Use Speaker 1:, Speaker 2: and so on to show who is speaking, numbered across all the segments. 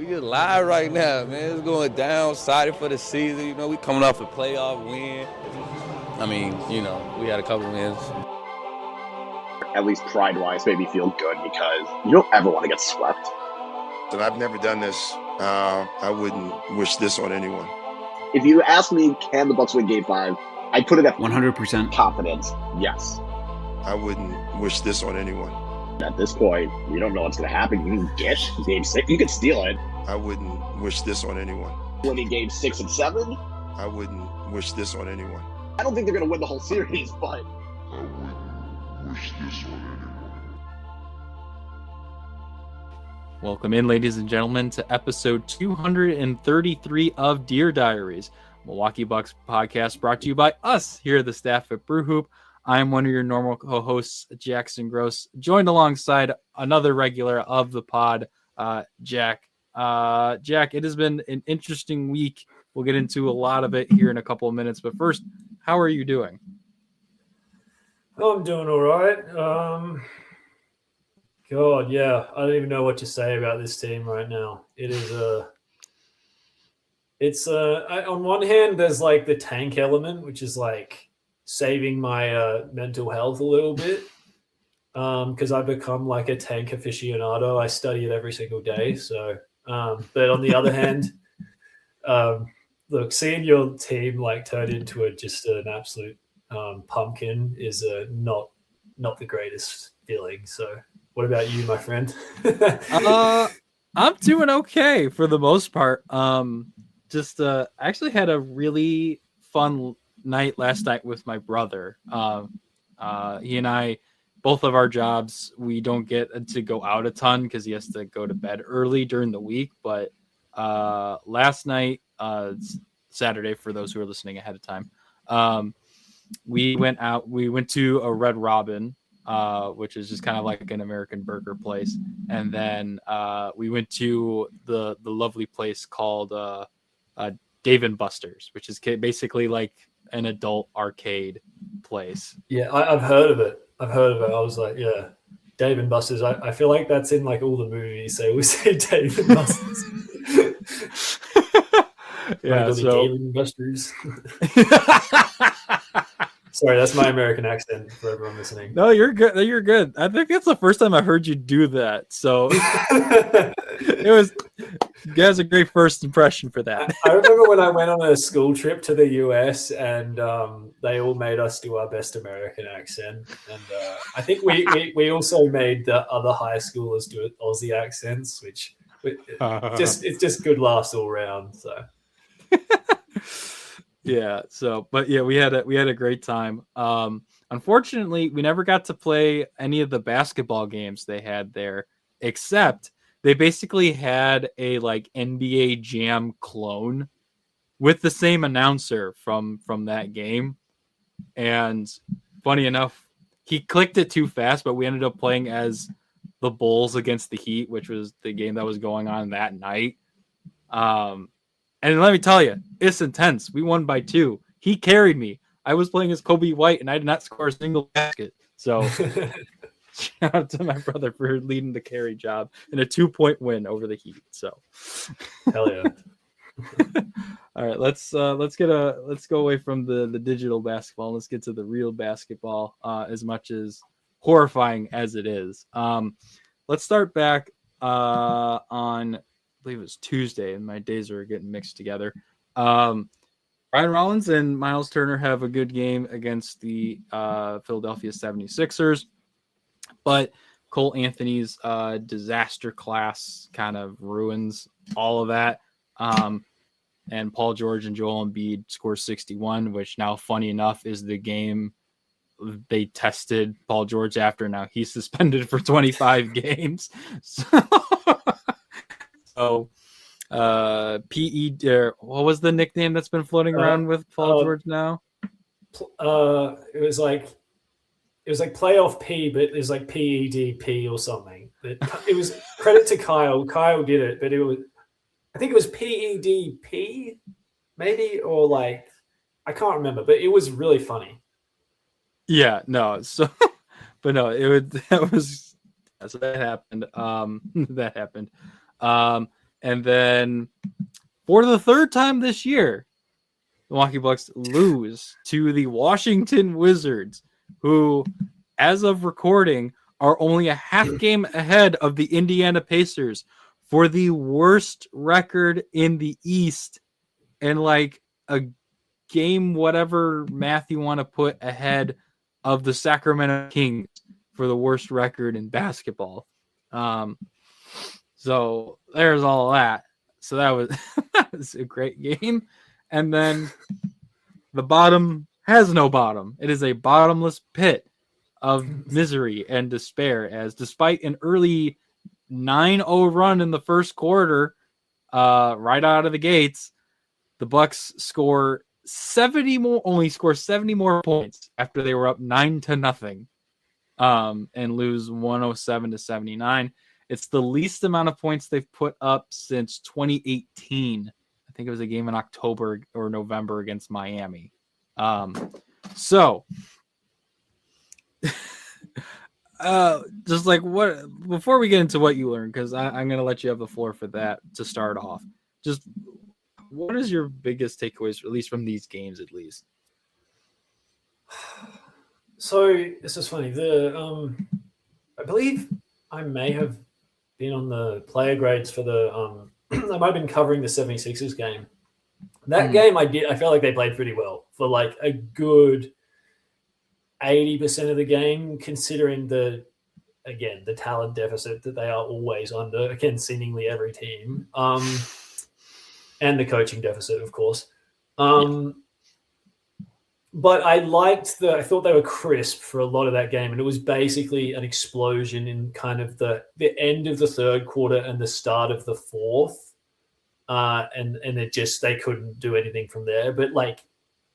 Speaker 1: We just live right now, man. It's going down, excited for the season. You know, we coming off a playoff win. I mean, you know, we had a couple wins.
Speaker 2: At least pride-wise, made me feel good because you don't ever want to get swept.
Speaker 3: And I've never done this. I wouldn't wish this on anyone.
Speaker 2: If you ask me, can the Bucks win Game 5? I put it at
Speaker 4: 100%
Speaker 2: confidence. Yes.
Speaker 3: I wouldn't wish this on anyone.
Speaker 2: At this point, you don't know what's going to happen. You can get Game 6. You can steal it.
Speaker 3: I wouldn't wish this on anyone.
Speaker 2: Winning Game 6 and 7?
Speaker 3: I wouldn't wish this on anyone.
Speaker 2: I don't think they're going to win the whole series, but...
Speaker 5: I wouldn't wish this on anyone.
Speaker 6: Welcome in, ladies and gentlemen, to episode 233 of Dear Diaries, Milwaukee Bucks podcast brought to you by us here at the staff at Brew Hoop. I'm one of your normal co-hosts, Jackson Gross, joined alongside another regular of the pod, Jack. Jack, it has been an interesting week. We'll get into a lot of it here in a couple of minutes. But first, how are you doing?
Speaker 7: I'm doing all right. God, yeah, I don't even know what to say about this team right now. It is on one hand, there's like the tank element, which is like saving my mental health a little bit because I've become like a tank aficionado. I study it every single day. So, but on the other hand, look, seeing your team like turn into just an absolute pumpkin is not the greatest feeling. So, what about you, my friend?
Speaker 6: I'm doing okay for the most part. Just actually had a really fun night last night with my brother. He and I, both of our jobs, we don't get to go out a ton because he has to go to bed early during the week. But last night, Saturday, for those who are listening ahead of time, we went out. We went to a Red Robin, which is just kind of like an American burger place, and then we went to the lovely place called Dave and Buster's, which is basically like an adult arcade place.
Speaker 7: Yeah, I've heard of it. I was like, yeah, Dave and Buster's. I feel like that's in like all the movies. So we say Dave and Buster's.
Speaker 6: Yeah, so
Speaker 7: Dave and Buster's. Sorry, that's my American accent for everyone listening.
Speaker 6: No, you're good. You're good. I think that's the first time I heard you do that. So you guys a great first impression for that.
Speaker 7: I remember when I went on a school trip to the US and they all made us do our best American accent. And I think we also made the other high schoolers do Aussie accents, which it's just good laughs all around. So.
Speaker 6: Yeah. So, but yeah, we had a great time. Unfortunately, we never got to play any of the basketball games they had there, except they basically had a like NBA Jam clone with the same announcer from that game. And funny enough, he clicked it too fast, but we ended up playing as the Bulls against the Heat, which was the game that was going on that night. And let me tell you, it's intense. We won by 2. He carried me. I was playing as Kobe White, and I did not score a single basket. So shout out to my brother for leading the carry job in a 2-point win over the Heat. So
Speaker 7: hell yeah.
Speaker 6: All right, let's go away from the digital basketball. Let's get to the real basketball, as much as horrifying as it is. Let's start back on, I believe it was Tuesday, and my days are getting mixed together. Ryan Rollins and Miles Turner have a good game against the Philadelphia 76ers, but Cole Anthony's disaster class kind of ruins all of that. And Paul George and Joel Embiid score 61, which now, funny enough, is the game they tested Paul George after. Now he's suspended for 25 games. So, what was the nickname that's been floating around with Paul George now?
Speaker 7: It was like playoff P, but it was like PEDP or something. But it was credit to Kyle. Kyle did it, but I think it was PEDP, maybe, or like I can't remember. But it was really funny.
Speaker 6: Yeah, no. So, but no, that happened. That happened. And then for the third time this year, the Milwaukee Bucks lose to the Washington Wizards, who, as of recording, are only a half game ahead of the Indiana Pacers for the worst record in the East, and like a game, whatever math you want to put, ahead of the Sacramento Kings for the worst record in basketball. So there's all that. So that was a great game. And then the bottom has no bottom. It is a bottomless pit of misery and despair, as despite an early 9-0 run in the first quarter, right out of the gates, the Bucks only score 70 more points after they were up 9-0, and lose 107-79. It's the least amount of points they've put up since 2018. I think it was a game in October or November against Miami. So just like what, before we get into what you learned, because I'm going to let you have the floor for that to start off. Just what is your biggest takeaways, at least from these games, at least?
Speaker 7: So this is funny. I believe I may have been on the player grades for the I might have been covering the 76ers game. That game I felt like they played pretty well for like a good 80% of the game, considering the talent deficit that they are always under against seemingly every team. And the coaching deficit, of course. But I thought they were crisp for a lot of that game. And it was basically an explosion in kind of the end of the third quarter and the start of the fourth. And they couldn't do anything from there. But like,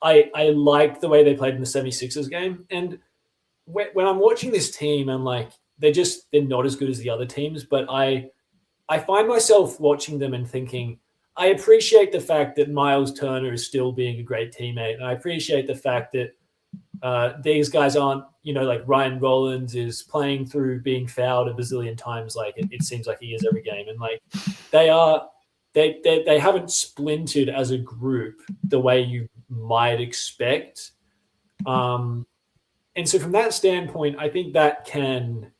Speaker 7: I liked the way they played in the 76ers game. And when I'm watching this team, I'm like, they're not as good as the other teams. But I find myself watching them and thinking, I appreciate the fact that Miles Turner is still being a great teammate. And I appreciate the fact that these guys aren't, like Ryan Rollins is playing through being fouled a bazillion times. Like it seems like he is every game. And like they haven't splintered as a group the way you might expect. And so from that standpoint, I think that can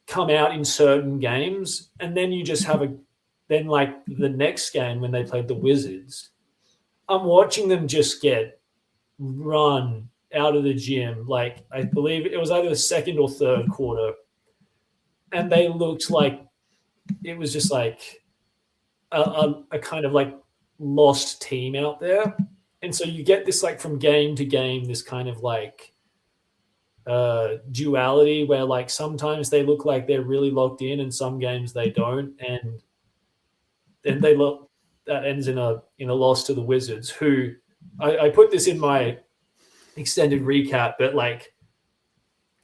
Speaker 7: come out in certain games. And then you just have then like the next game when they played the Wizards, I'm watching them just get run out of the gym. Like I believe it was either the second or third quarter. And they looked like it was just like a kind of like lost team out there. And so you get this like from game to game, this kind of like duality where like sometimes they look like they're really locked in and some games they don't. And then that ends in a loss to the Wizards, who I put this in my extended recap, but like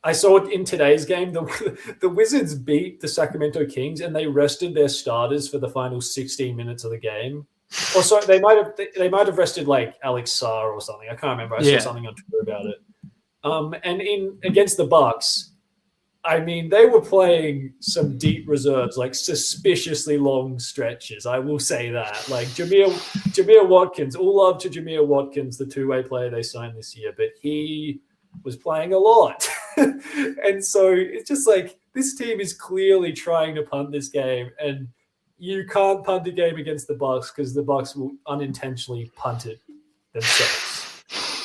Speaker 7: I saw it in today's game. The Wizards beat the Sacramento Kings and they rested their starters for the final 16 minutes of the game. Or so they might have rested like Alex Sarr or something. I can't remember. I saw something on Twitter about it. And against the Bucks, I mean, they were playing some deep reserves, like suspiciously long stretches. I will say that. Like Jameer Watkins, all love to Jameer Watkins, the two-way player they signed this year, but he was playing a lot. And so it's just like this team is clearly trying to punt this game, and you can't punt a game against the Bucks because the Bucks will unintentionally punt it themselves,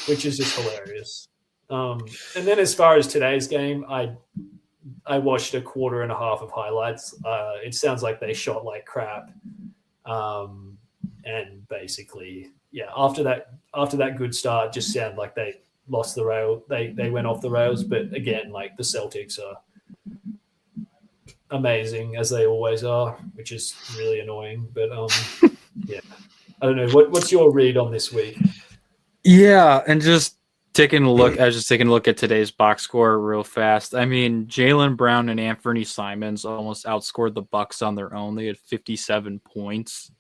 Speaker 7: which is just hilarious. And then as far as today's game, I watched a quarter and a half of highlights. It sounds like they shot like crap. And basically, after that good start, just sounded like they lost the rail. They went off the rails. But again, like the Celtics are amazing as they always are, which is really annoying. But I don't know. What's your read on this week?
Speaker 6: Yeah, and just taking a look, I was just taking a look at today's box score real fast. I mean, Jaylen Brown and Anthony Simons almost outscored the Bucks on their own. They had 57 points.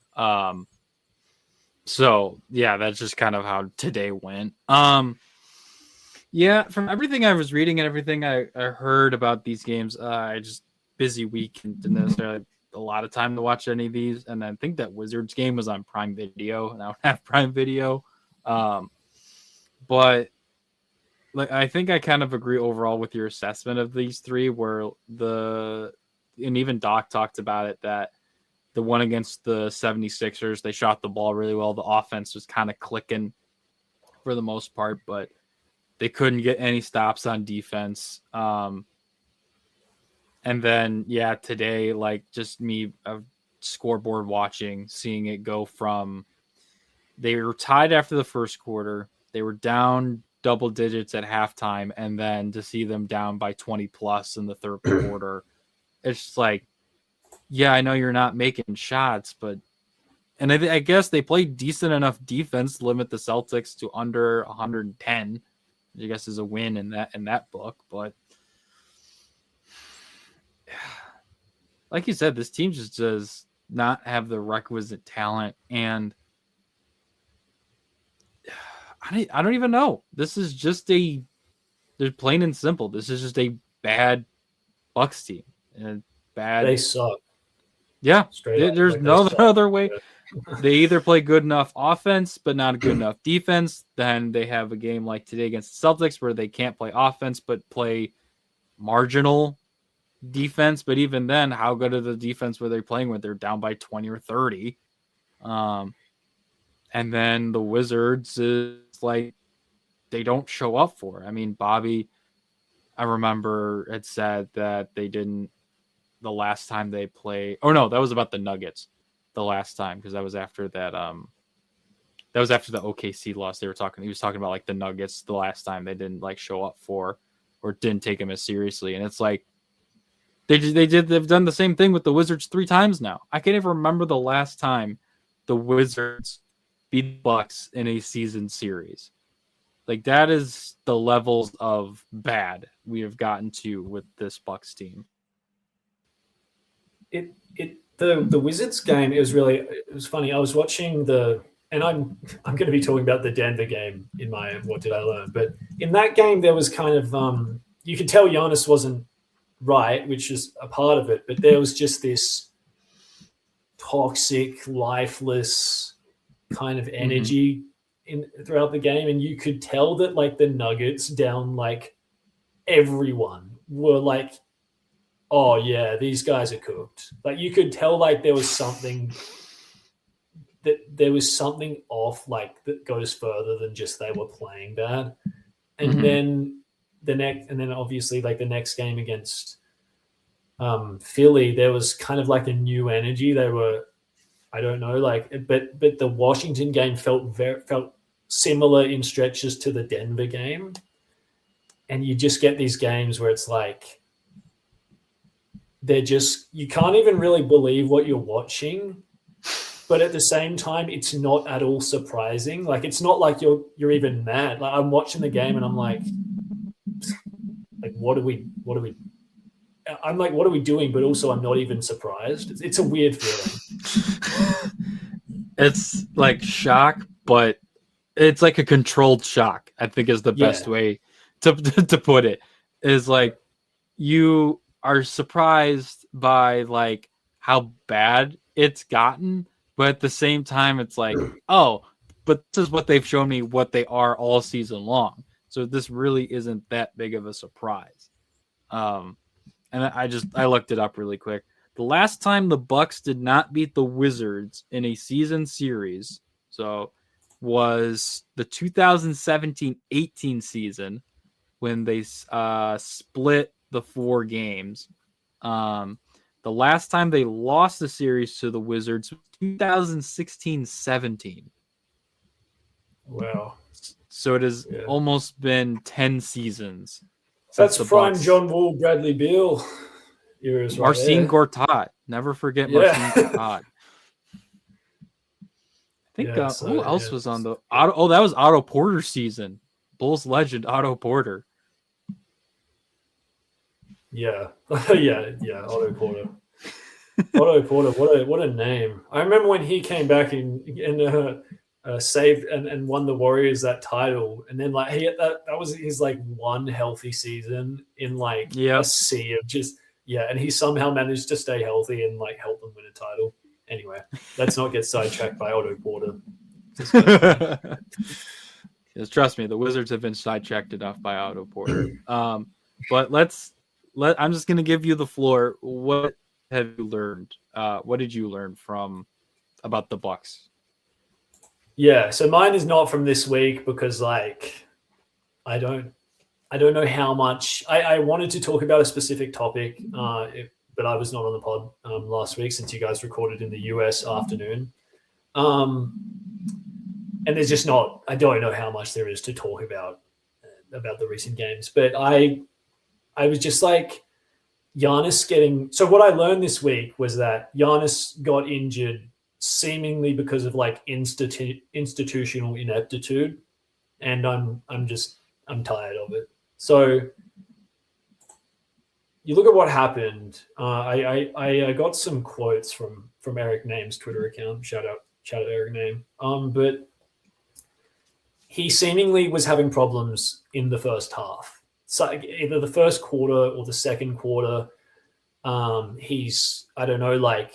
Speaker 6: So yeah, that's just kind of how today went. Yeah, from everything I was reading and everything I heard about these games, I just busy week and didn't necessarily a lot of time to watch any of these, and I think that Wizards game was on Prime Video, and I don't have Prime Video. But like, I think I kind of agree overall with your assessment of these three, where and even Doc talked about it, that the one against the 76ers, they shot the ball really well. The offense was kind of clicking for the most part, but they couldn't get any stops on defense. And then, today, like, just me scoreboard watching, seeing it go from they were tied after the first quarter, they were down double digits at halftime, and then to see them down by 20 plus in the third quarter, it's just like, I know you're not making shots, but and I guess they played decent enough defense to limit the Celtics to under 110, which I guess is a win in that book. But like you said, this team just does not have the requisite talent, and I don't even know. This is just they're plain and simple. This is just a bad Bucks team.
Speaker 7: They suck.
Speaker 6: Yeah,
Speaker 7: Straight
Speaker 6: there's
Speaker 7: up,
Speaker 6: no
Speaker 7: suck.
Speaker 6: other way. They either play good enough offense, but not good enough defense. Then they have a game like today against the Celtics where they can't play offense, but play marginal defense. But even then, how good are the defense where they're playing when they're down by 20 or 30? And then the Wizards is like, they don't show up for. I mean, Bobby, I remember had said that they didn't the last time they played. Oh no, that was about the Nuggets the last time, because that was after that. That was after the OKC loss. He was talking about like the Nuggets the last time they didn't like show up for, or didn't take him as seriously. And it's like they've done the same thing with the Wizards 3 times now. I can't even remember the last time the Wizards beat the Bucks in a season series. Like, that is the levels of bad we have gotten to with this Bucks team.
Speaker 7: The Wizards game, it was funny. I was watching and I'm going to be talking about the Denver game in my What Did I Learn? But in that game, there was kind of you could tell Giannis wasn't right, which is a part of it, but there was just this toxic, lifeless kind of energy throughout the game, and you could tell that like the Nuggets down like everyone were like, oh yeah, these guys are cooked. Like, you could tell like there was something off, like that goes further than just they were playing bad. And then obviously like the next game against Philly, there was kind of like a new energy. They were, I don't know, like, but the Washington game felt similar in stretches to the Denver game. And you just get these games where it's like, you can't even really believe what you're watching, but at the same time, it's not at all surprising. Like, it's not like you're even mad. Like, I'm watching the game and I'm like, what are we I'm like, what are we doing? But also I'm not even surprised. It's a weird feeling.
Speaker 6: It's like shock, but it's like a controlled shock, I think is the best way to put it. Is like, you are surprised by like how bad it's gotten, but at the same time it's like, oh, but this is what they've shown me what they are all season long. So this really isn't that big of a surprise. And I looked it up really quick. The last time the Bucks did not beat the Wizards in a season series, so was the 2017-18 season when they split the 4 games. The last time they lost the series to the Wizards was 2016-17.
Speaker 7: Wow.
Speaker 6: So it has almost been 10 seasons.
Speaker 7: That's prime John Wall, Bradley Beal eras, right?
Speaker 6: Marcin Gortat. Never forget Marcin Gortat. I think who else was on the Otto? Oh, that was Otto Porter season. Bulls legend Otto Porter.
Speaker 7: Yeah. Otto Porter. Otto Porter, what a name! I remember when he came back and saved and won the Warriors that title, and then like that was his like one healthy season in like a sea of just Yeah, and he somehow managed to stay healthy and like help them win a title. Anyway, let's not get sidetracked by Otto Porter.
Speaker 6: Because trust me, the Wizards have been sidetracked enough by Otto Porter. But I'm just gonna give you the floor. What have you learned? What did you learn about the Bucks?
Speaker 7: Yeah, so mine is not from this week because like I don't know how much I wanted to talk about a specific topic, but I was not on the pod last week since you guys recorded in the US afternoon. And there's just not, I don't know how much there is to talk about the recent games. But I was just like, Giannis getting, so what I learned this week was that Giannis got injured seemingly because of like institutional ineptitude. And I'm tired of it. So you look at what happened. I got some quotes from Eric Name's Twitter account. Shout out Eric Name. But he seemingly was having problems in the first half. So either the first quarter or the second quarter, I don't know, like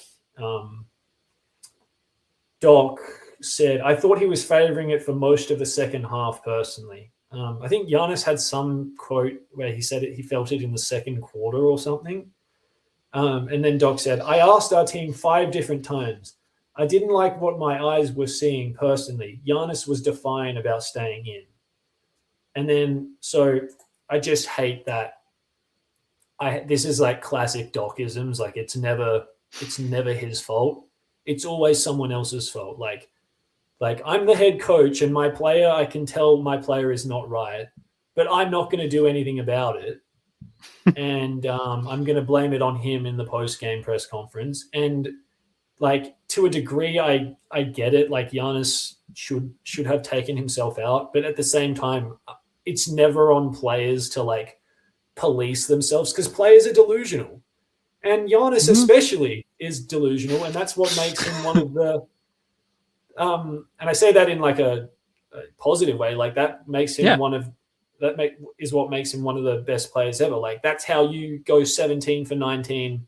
Speaker 7: Doc said, I thought he was favoring it for most of the second half personally. I think Giannis had some quote where he said he felt it in the second quarter or something. And then Doc said, I asked our team 5 different times. I didn't like what my eyes were seeing personally. Giannis was defiant about staying in. And then, so I just hate that. This is like classic Docisms. Like it's never his fault. It's always someone else's fault. Like I'm the head coach and my player, I can tell my player is not right, but I'm not going to do anything about it. And I'm going to blame it on him in the post-game press conference. And like to a degree, I get it. Like Giannis should have taken himself out, but at the same time, it's never on players to like police themselves because players are delusional, and Giannis especially is delusional, and that's what makes him one of the. And I say that in like a positive way. Like that makes him is what makes him one of the best players ever. Like that's how you go 17 for 19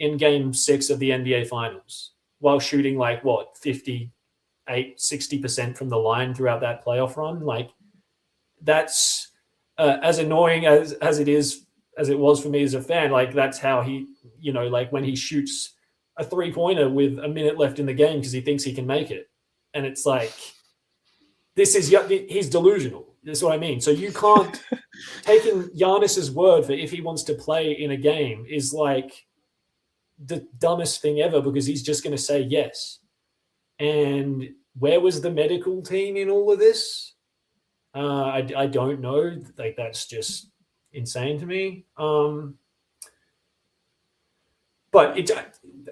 Speaker 7: in game 6 of the NBA finals while shooting like 60% from the line throughout that playoff run. Like that's as annoying as it was for me as a fan. Like that's how he, like when he shoots a 3-pointer with a minute left in the game because he thinks he can make it. And it's like, he's delusional. That's what I mean. So you can't taking Giannis's word for if he wants to play in a game is like the dumbest thing ever because he's just going to say yes. And where was the medical team in all of this? I don't know. Like that's just insane to me. But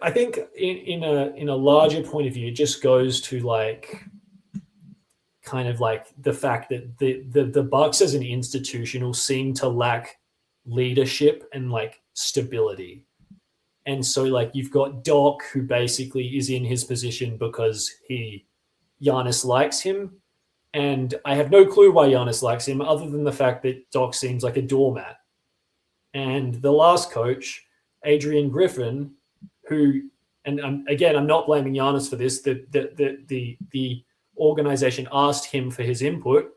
Speaker 7: I think in a larger point of view, it just goes to like kind of like the fact that the Bucks as an institutional seem to lack leadership and like stability. And so like you've got Doc who basically is in his position because Giannis likes him. And I have no clue why Giannis likes him other than the fact that Doc seems like a doormat. And the last coach, Adrian Griffin, who, and again, I'm not blaming Giannis for this, the organization asked him for his input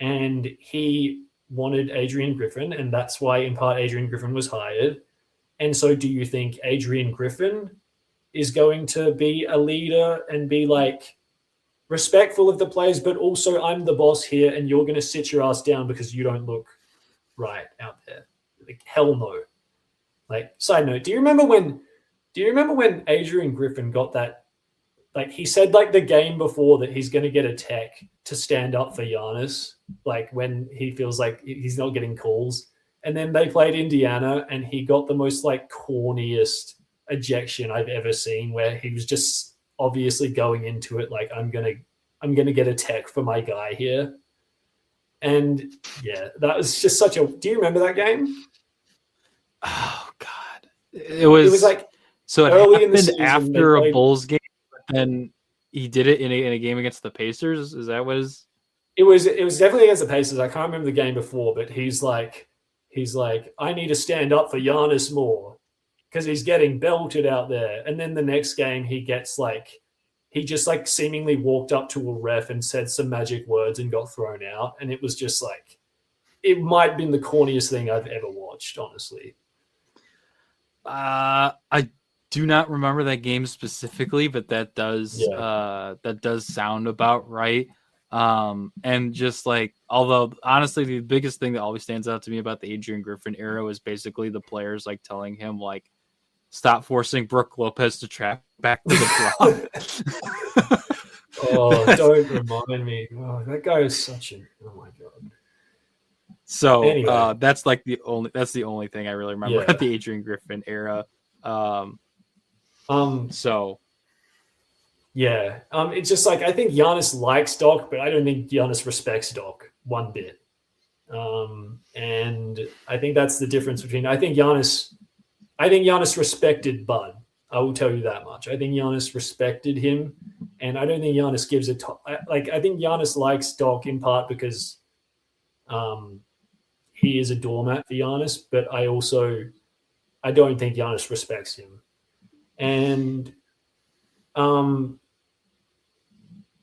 Speaker 7: and he wanted Adrian Griffin, and that's why in part Adrian Griffin was hired. And so do you think Adrian Griffin is going to be a leader and be like respectful of the players, but also I'm the boss here and you're going to sit your ass down because you don't look right out there? Like, hell no. Like, side note, do you remember when Adrian Griffin got that? Like, he said like the game before that he's going to get a tech to stand up for Giannis, like when he feels like he's not getting calls. And then they played Indiana and he got the most like corniest ejection I've ever seen, where he was just obviously going into it like, I'm gonna get a tech for my guy here. And yeah, that was just such a. Do you remember that game?
Speaker 6: Oh God, it was like so. It
Speaker 7: early in the
Speaker 6: happened
Speaker 7: season,
Speaker 6: after a Bulls game, but then he did it in a game against the Pacers. Is that what is?
Speaker 7: It was definitely against the Pacers. I can't remember the game before, but he's like, he's like, I need to stand up for Giannis more because he's getting belted out there. And then the next game, he gets like, he just like seemingly walked up to a ref and said some magic words and got thrown out. And it was just like, it might have been the corniest thing I've ever watched, honestly.
Speaker 6: I do not remember that game specifically, but that does sound about right. And just like, although honestly, the biggest thing that always stands out to me about the Adrian Griffin era is basically the players like telling him like, stop forcing Brooke Lopez to trap back to the block.
Speaker 7: Oh, don't remind me. Oh, that guy is such an, oh my God.
Speaker 6: So
Speaker 7: Anyway.
Speaker 6: that's the only thing I really remember about the Adrian Griffin era. So yeah,
Speaker 7: it's just like, I think Giannis likes Doc, but I don't think Giannis respects Doc one bit. And I think that's the difference between, I think Giannis respected Bud. I will tell you that much. I think Giannis respected him, and I don't think Giannis gives it. I think Giannis likes Doc in part because he is a doormat for Giannis, but I don't think Giannis respects him. And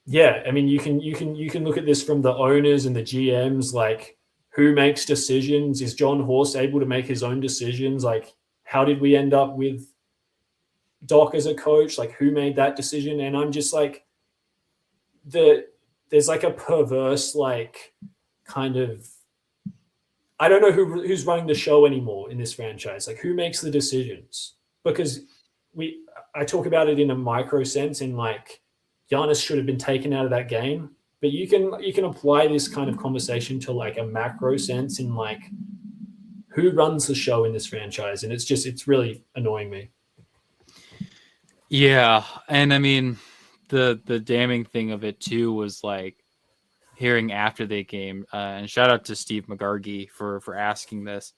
Speaker 7: yeah, I mean, you can look at this from the owners and the GMs, like who makes decisions. Is John Horst able to make his own decisions? Like, how did we end up with Doc as a coach? Like, who made that decision? And I'm just like, there's like a perverse, like, kind of, I don't know who's running the show anymore in this franchise. Like, who makes the decisions? Because I talk about it in a micro sense, in like, Giannis should have been taken out of that game, but you can apply this kind of conversation to like a macro sense in like, who runs the show in this franchise? And it's really annoying me.
Speaker 6: Yeah, and I mean, the damning thing of it too was like hearing after the game, and shout out to Steve McGargy for asking this.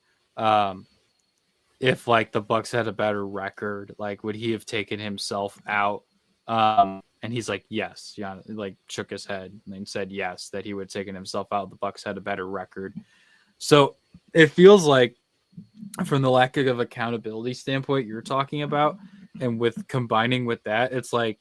Speaker 6: If like the Bucks had a better record, like would he have taken himself out? And he's like, yes. Yeah, like shook his head and said yes, that he would have taken himself out. The Bucks had a better record. So it feels like, from the lack of accountability standpoint you're talking about, and with combining with that, it's like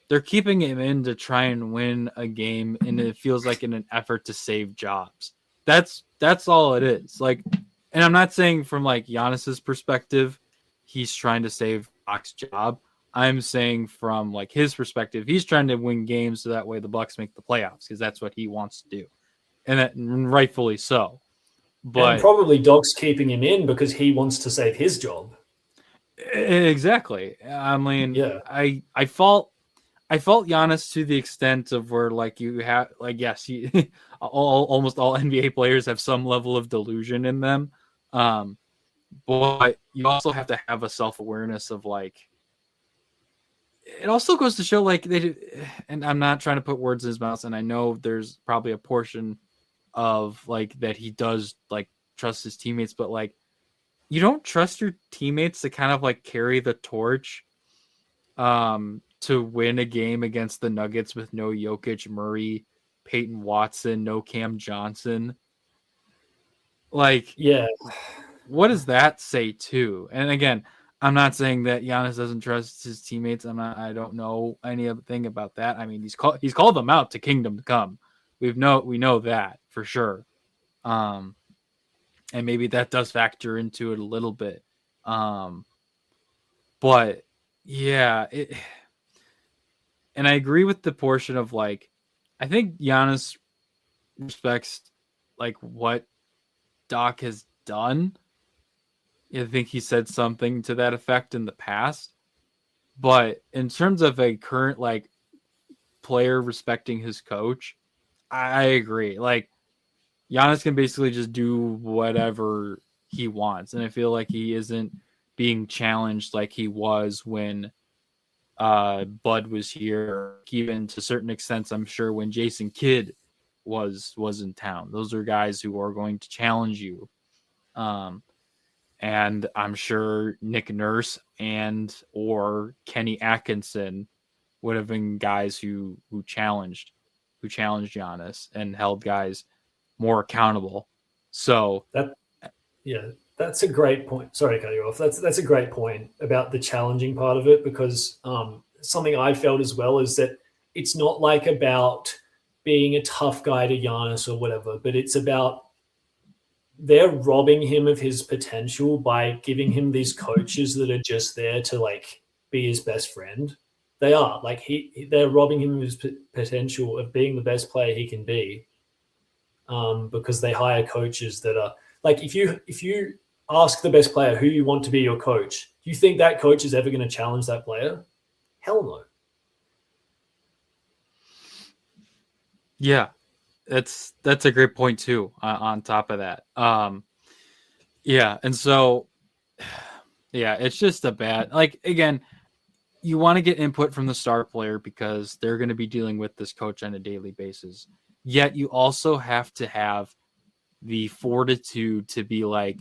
Speaker 6: they're keeping him in to try and win a game, and it feels like in an effort to save jobs. That's all it is. Like, and I'm not saying from like Giannis's perspective, he's trying to save Doc's job. I'm saying from like his perspective, he's trying to win games so that way the Bucks make the playoffs, because that's what he wants to do, and rightfully so. But
Speaker 7: and probably Doc's keeping him in because he wants to save his job.
Speaker 6: Exactly. I mean,
Speaker 7: yeah.
Speaker 6: I fault Giannis to the extent of where like you have like, yes, almost all NBA players have some level of delusion in them. But you also have to have a self-awareness of like, it also goes to show like and I'm not trying to put words in his mouth, and I know there's probably a portion of like that he does like trust his teammates, but like you don't trust your teammates to kind of like carry the torch to win a game against the Nuggets with no Jokic, Murray, Peyton Watson, no Cam Johnson. Like,
Speaker 7: yeah,
Speaker 6: what does that say too? And again, I'm not saying that Giannis doesn't trust his teammates. I don't know anything about that. I mean, he's called them out to Kingdom Come. We know that for sure. And maybe that does factor into it a little bit. But yeah, and I agree with the portion of like, I think Giannis respects like what Doc has done. I think he said something to that effect in the past. But in terms of a current like player respecting his coach, I agree. Like, Giannis can basically just do whatever he wants. And I feel like he isn't being challenged like he was when Bud was here. Even to certain extents, I'm sure when Jason Kidd was in town. Those are guys who are going to challenge you. And I'm sure Nick Nurse or Kenny Atkinson would have been guys who challenged Giannis and held guys more accountable. So
Speaker 7: Yeah, that's a great point. Sorry to cut you off. That's a great point about the challenging part of it, because something I felt as well is that it's not like about being a tough guy to Giannis or whatever, but it's about they're robbing him of his potential by giving him these coaches that are just there to like be his best friend. They are like they're robbing him of his potential of being the best player he can be, because they hire coaches that are like, if you ask the best player who you want to be your coach, do you think that coach is ever going to challenge that player? Hell no.
Speaker 6: Yeah, that's a great point too. On top of that, yeah, and so yeah, it's just a bad, like, again, you want to get input from the star player because they're going to be dealing with this coach on a daily basis. Yet you also have to have the fortitude to be like,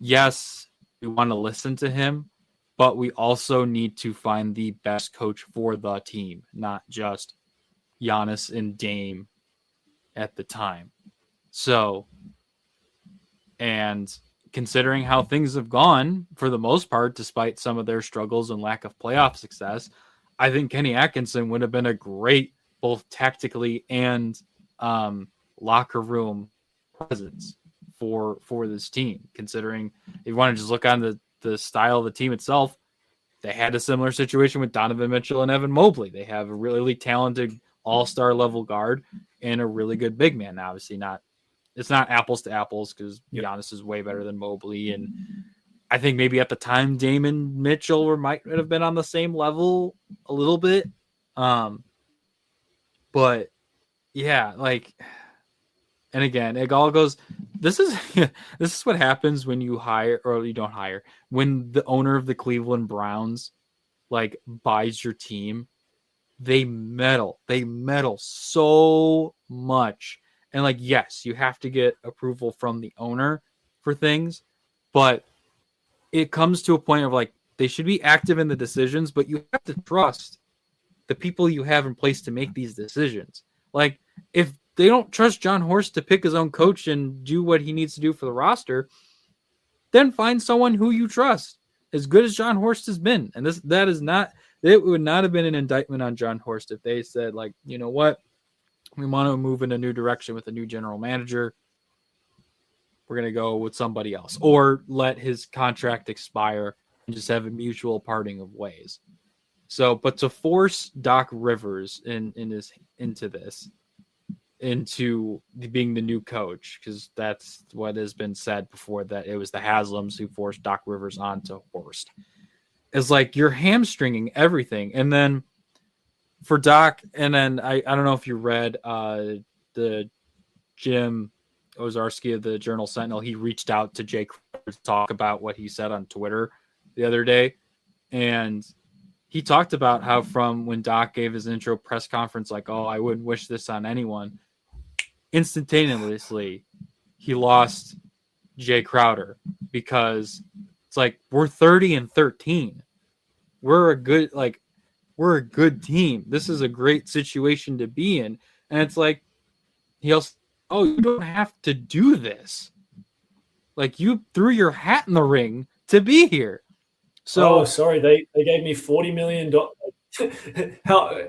Speaker 6: yes, we want to listen to him, but we also need to find the best coach for the team, not just Giannis and Dame at the time. So, and considering how things have gone for the most part, despite some of their struggles and lack of playoff success, I think Kenny Atkinson would have been a great both tactically and locker room presence for this team. Considering if you want to just look on the style of the team itself, they had a similar situation with Donovan Mitchell and Evan Mobley. They have a really talented all-star level guard and a really good big man. Now, obviously it's not apples to apples because Giannis is way better than Mobley. And I think maybe at the time Dame and Mitchell might have been on the same level a little bit. But yeah, like, and again, it all goes, this is what happens when you hire, or you don't hire, when the owner of the Cleveland Browns like buys your team. They meddle so much. And like, yes, you have to get approval from the owner for things, but it comes to a point of like, they should be active in the decisions, but you have to trust the people you have in place to make these decisions. Like, if they don't trust John Horst to pick his own coach and do what he needs to do for the roster, then find someone who you trust, as good as John Horst has been. And it would not have been an indictment on John Horst if they said, like, you know what, we want to move in a new direction with a new general manager. We're going to go with somebody else, or let his contract expire and just have a mutual parting of ways. So, but to force Doc Rivers into being the new coach, because that's what has been said before, that it was the Haslams who forced Doc Rivers onto Horst, is like, you're hamstringing everything. And then for Doc, and then I don't know if you read the Jim Ozarski of the Journal Sentinel, he reached out to Jay Crowder to talk about what he said on Twitter the other day. And he talked about how from when Doc gave his intro press conference, like, oh, I wouldn't wish this on anyone, instantaneously he lost Jay Crowder, because it's like, we're 30-13. We're a good team. This is a great situation to be in. And it's like, he also, oh, you don't have to do this. Like, you threw your hat in the ring to be here. So,
Speaker 7: sorry, they gave me $40 million. How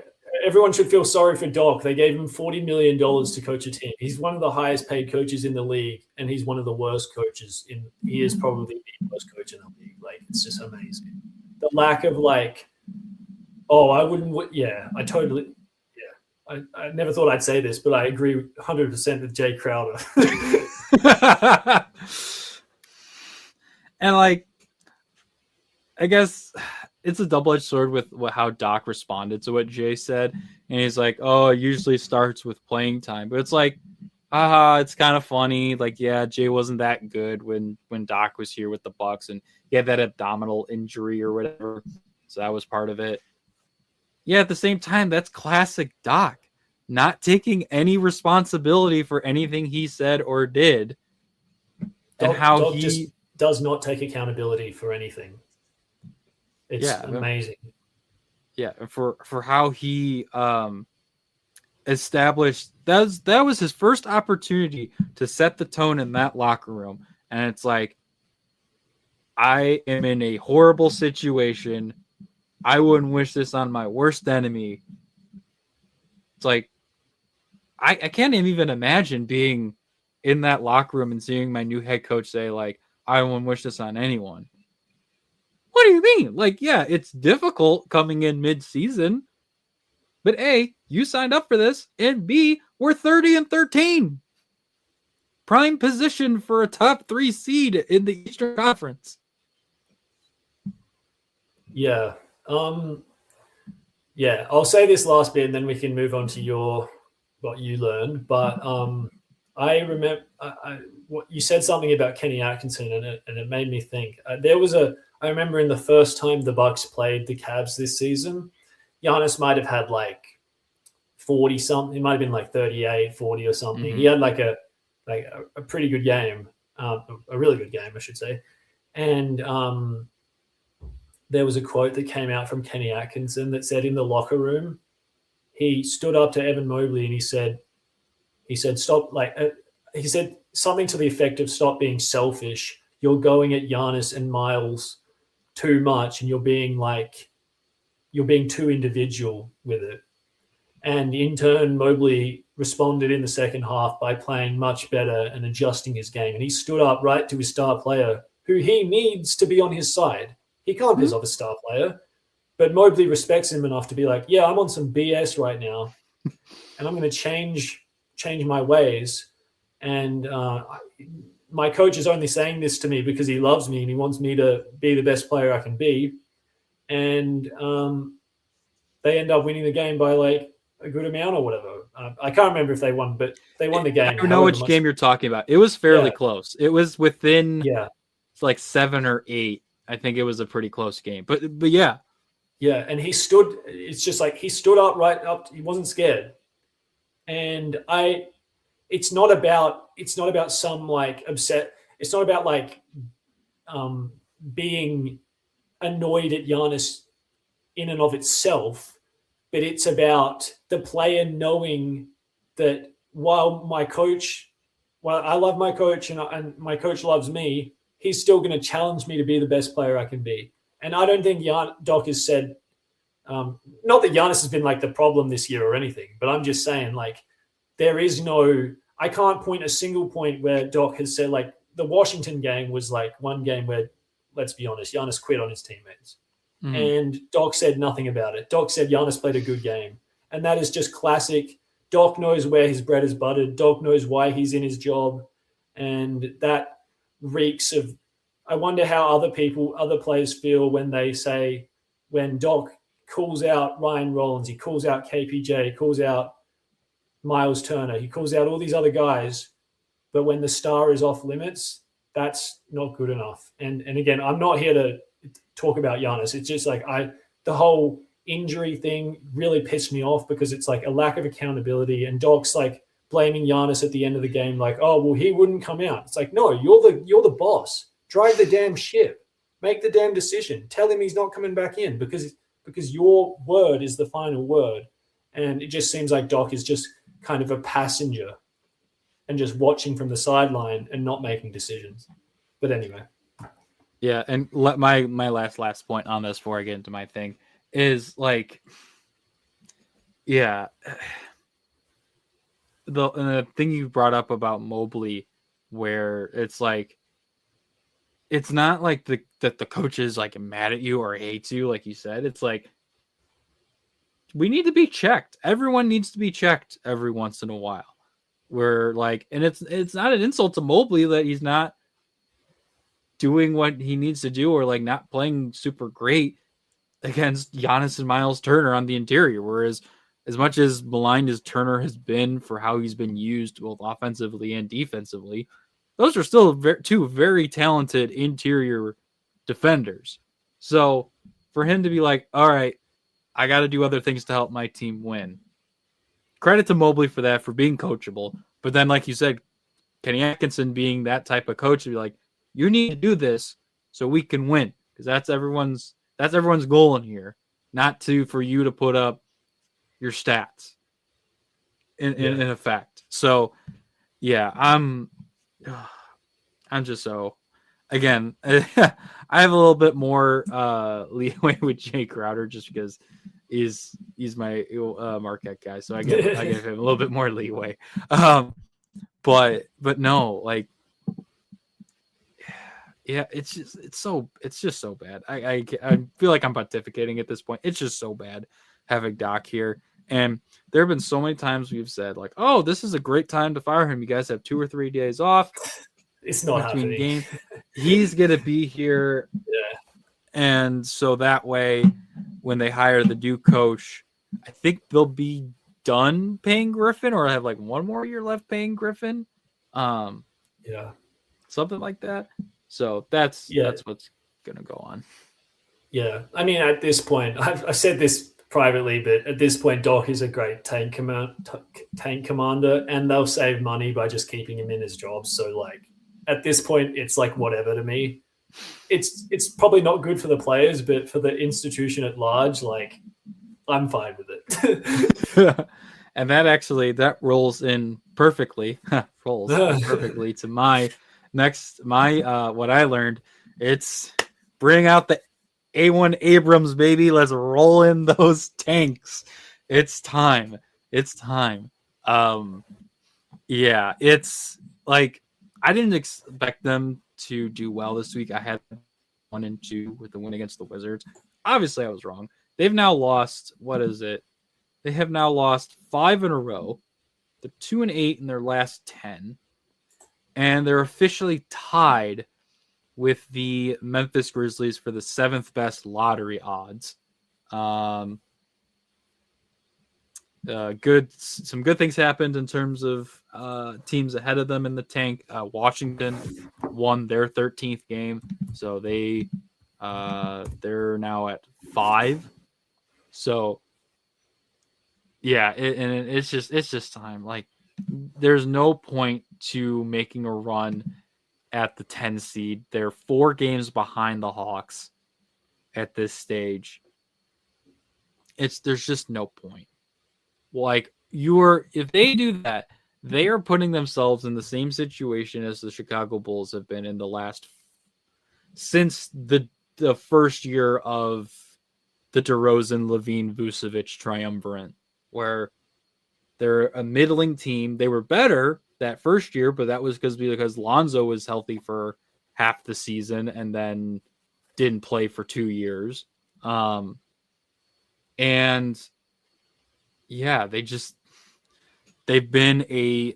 Speaker 7: everyone should feel sorry for Doc. They gave him $40 million to coach a team. He's one of the highest paid coaches in the league, and he's one of the worst coaches he is probably the worst coach in the league. Like, it's just amazing. The lack of like, oh, I wouldn't. Yeah, I totally. Yeah, I never thought I'd say this, but I agree 100% with Jay Crowder.
Speaker 6: and like, I guess it's a double-edged sword with how Doc responded to what Jay said. And he's like, oh, it usually starts with playing time. But it's like, it's kind of funny. Like, yeah, Jay wasn't that good when Doc was here with the Bucks, and he had that abdominal injury or whatever. So that was part of it. Yeah, at the same time, that's classic Doc. Not taking any responsibility for anything he said or did. And
Speaker 7: Doc just does not take accountability for anything. It's amazing.
Speaker 6: Yeah, for how he established, that was his first opportunity to set the tone in that locker room. And it's like, I am in a horrible situation. I wouldn't wish this on my worst enemy. It's like, I can't even imagine being in that locker room and seeing my new head coach say, like, I wouldn't wish this on anyone. What do you mean? Like, yeah, it's difficult coming in mid-season, but A, you signed up for this, and B, we're 30-13. Prime position for a top 3 seed in the Eastern Conference.
Speaker 7: Yeah. Yeah, I'll say this last bit and then we can move on to what you learned. But I remember what you said something about Kenny Atkinson, and it made me think. I remember in the first time the Bucks played the Cavs this season, Giannis might have had like 40 something. It might have been like 38, 40 or something.
Speaker 6: Mm-hmm.
Speaker 7: He had like a pretty good game, a really good game, I should say. And there was a quote that came out from Kenny Atkinson that said in the locker room, he stood up to Evan Mobley and he said, stop, he said something to the effect of, stop being selfish. You're going at Giannis and Miles too much, and you're being too individual with it. And in turn, Mobley responded in the second half by playing much better and adjusting his game. And he stood up right to his star player, who he needs to be on his side. He can't piss off a star player, but Mobley respects him enough to be like, yeah, I'm on some BS right now, and I'm going to change my ways. And my coach is only saying this to me because he loves me and he wants me to be the best player I can be. And they end up winning the game by like a good amount or whatever. I can't remember if they won, but they won the game.
Speaker 6: I don't know which game you're talking about. It was fairly close. It was within like 7 or 8. I think it was a pretty close game, but yeah.
Speaker 7: Yeah. And he stood up right up. He wasn't scared. And it's not about some like upset. It's not about like being annoyed at Giannis in and of itself, but it's about the player knowing that while I love my coach and my coach loves me, he's still going to challenge me to be the best player I can be. And I don't think Doc has said, not that Giannis has been like the problem this year or anything, but I'm just saying like I can't point a single point where Doc has said like the Washington game was like one game where, let's be honest, Giannis quit on his teammates. Mm-hmm. And Doc said nothing about it. Doc said Giannis played a good game. And that is just classic. Doc knows where his bread is buttered. Doc knows why he's in his job. And that reeks of, I wonder how other players feel when Doc calls out Ryan Rollins, he calls out KPJ, he calls out Miles Turner, he calls out all these other guys, but when the star is off limits, that's not good enough. And again, I'm not here to talk about Giannis. It's just like the whole injury thing really pissed me off because it's like a lack of accountability, and Doc's like blaming Giannis at the end of the game, like, oh, well, he wouldn't come out. It's like, no, you're the boss. Drive the damn ship. Make the damn decision. Tell him he's not coming back in because your word is the final word. And it just seems like Doc is just kind of a passenger and just watching from the sideline and not making decisions. But anyway.
Speaker 6: Yeah, and my last point on this before I get into my thing is like, yeah, the thing you brought up about Mobley, where it's like, it's not like that the coach is like mad at you or hates you, like you said. It's like, we need to be checked. Everyone needs to be checked every once in a while. We're like, and it's not an insult to Mobley that he's not doing what he needs to do or like not playing super great against Giannis and Miles Turner on the interior. Whereas as much as maligned as Turner has been for how he's been used both offensively and defensively, those are still two very talented interior defenders. So for him to be like, all right, I got to do other things to help my team win. Credit to Mobley for that, for being coachable. But then, like you said, Kenny Atkinson being that type of coach to be like, you need to do this so we can win. Because that's everyone's goal in here. Not for you to put up your stats in effect. So yeah, I'm just so again, I have a little bit more leeway with Jay Crowder just because he's my Marquette guy, so I give him a little bit more leeway. But no, like, yeah, it's just so bad. I feel like I'm pontificating at this point. It's just so bad having Doc here. And there have been so many times we've said, like, oh, this is a great time to fire him. You guys have 2 or 3 days off.
Speaker 7: It's not
Speaker 6: between
Speaker 7: happening.
Speaker 6: games. He's going to be here.
Speaker 7: Yeah.
Speaker 6: And so that way, when they hire the new coach, I think they'll be done paying Griffin or have like 1 more year left paying Griffin.
Speaker 7: Yeah.
Speaker 6: Something like that. So that's what's going to go on.
Speaker 7: Yeah. I mean, at this point, I've said this privately, but at this point, Doc is a great tank commander, and they'll save money by just keeping him in his job. So, like, at this point, it's like whatever to me. It's probably not good for the players, but for the institution at large, like, I'm fine with it.
Speaker 6: And that rolls in perfectly. rolls perfectly to my what I learned. It's bring out the A1 Abrams, baby. Let's roll in those tanks. It's time. Yeah, it's like I didn't expect them to do well this week. I had 1 and 2 with the win against the Wizards. Obviously, I was wrong. They've now lost, what is it? They have now lost 5 in a row. They're 2 and 8 in their last 10. And they're officially tied with the Memphis Grizzlies for the 7th best lottery odds. Some good things happened in terms of teams ahead of them in the tank. Washington won their 13th game, so they're now at 5. So yeah, it's just time. Like, there's no point to making a run at the 10 seed. They're 4 games behind the Hawks at this stage. There's just no point. Like, if they do that, they are putting themselves in the same situation as the Chicago Bulls have been in the last since the first year of the DeRozan, Levine, Vucevic triumvirate, where they're a middling team. They were better that first year, but that was because Lonzo was healthy for half the season and then didn't play for 2 years. And yeah, they've been a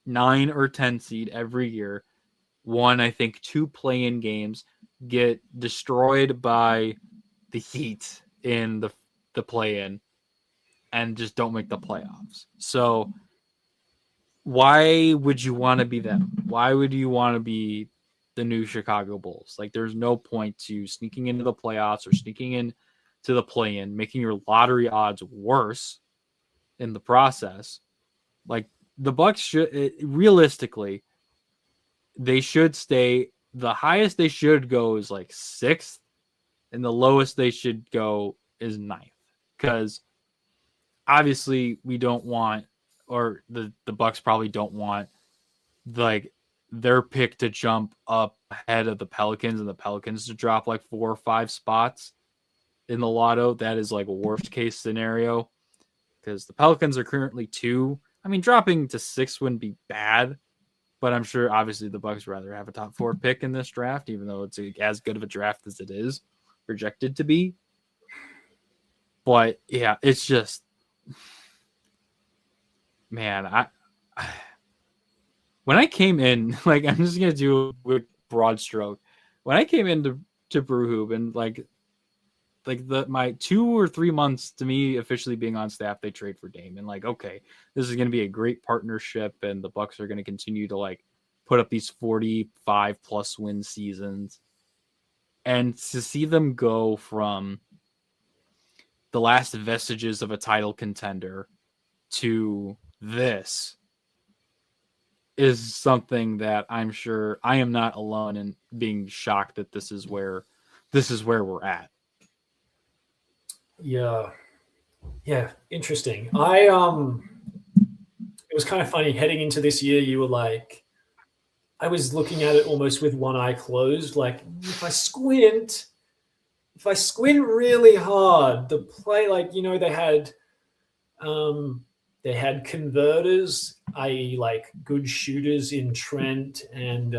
Speaker 6: 9 or 10 seed every year. Won, I think, 2 play-in games, get destroyed by the Heat in the play-in, and just don't make the playoffs. So why would you want to be them? Why would you want to be the new Chicago Bulls? Like, there's no point to sneaking into the playoffs or sneaking into the play-in, making your lottery odds worse in the process. Like, the Bucks should realistically, they should stay. The highest they should go is like 6th, and the lowest they should go is 9th. Because obviously we don't want, or the Bucks probably don't want, like, their pick to jump up ahead of the Pelicans and the Pelicans to drop like 4 or 5 spots in the lotto. That is like a worst case scenario, because the Pelicans are currently 2. I mean, dropping to 6 wouldn't be bad, but I'm sure obviously the Bucks rather have a top 4 pick in this draft, even though it's as good of a draft as it is projected to be. But yeah, it's just, man, when I came in, like, I'm just gonna do a broad stroke. When I came into Brew Hoop, and like my 2 or 3 months to me officially being on staff, they trade for Dame, and like, okay, this is going to be a great partnership, and the Bucks are going to continue to like put up these 45 plus win seasons. And to see them go from the last vestiges of a title contender to this is something that I'm sure I am not alone in being shocked that this is where we're at.
Speaker 7: Yeah, interesting. It was kind of funny heading into this year. You were like, I was looking at it almost with one eye closed. Like if I squint really hard, the play, like, you know, they had converters, i.e. like good shooters in Trent and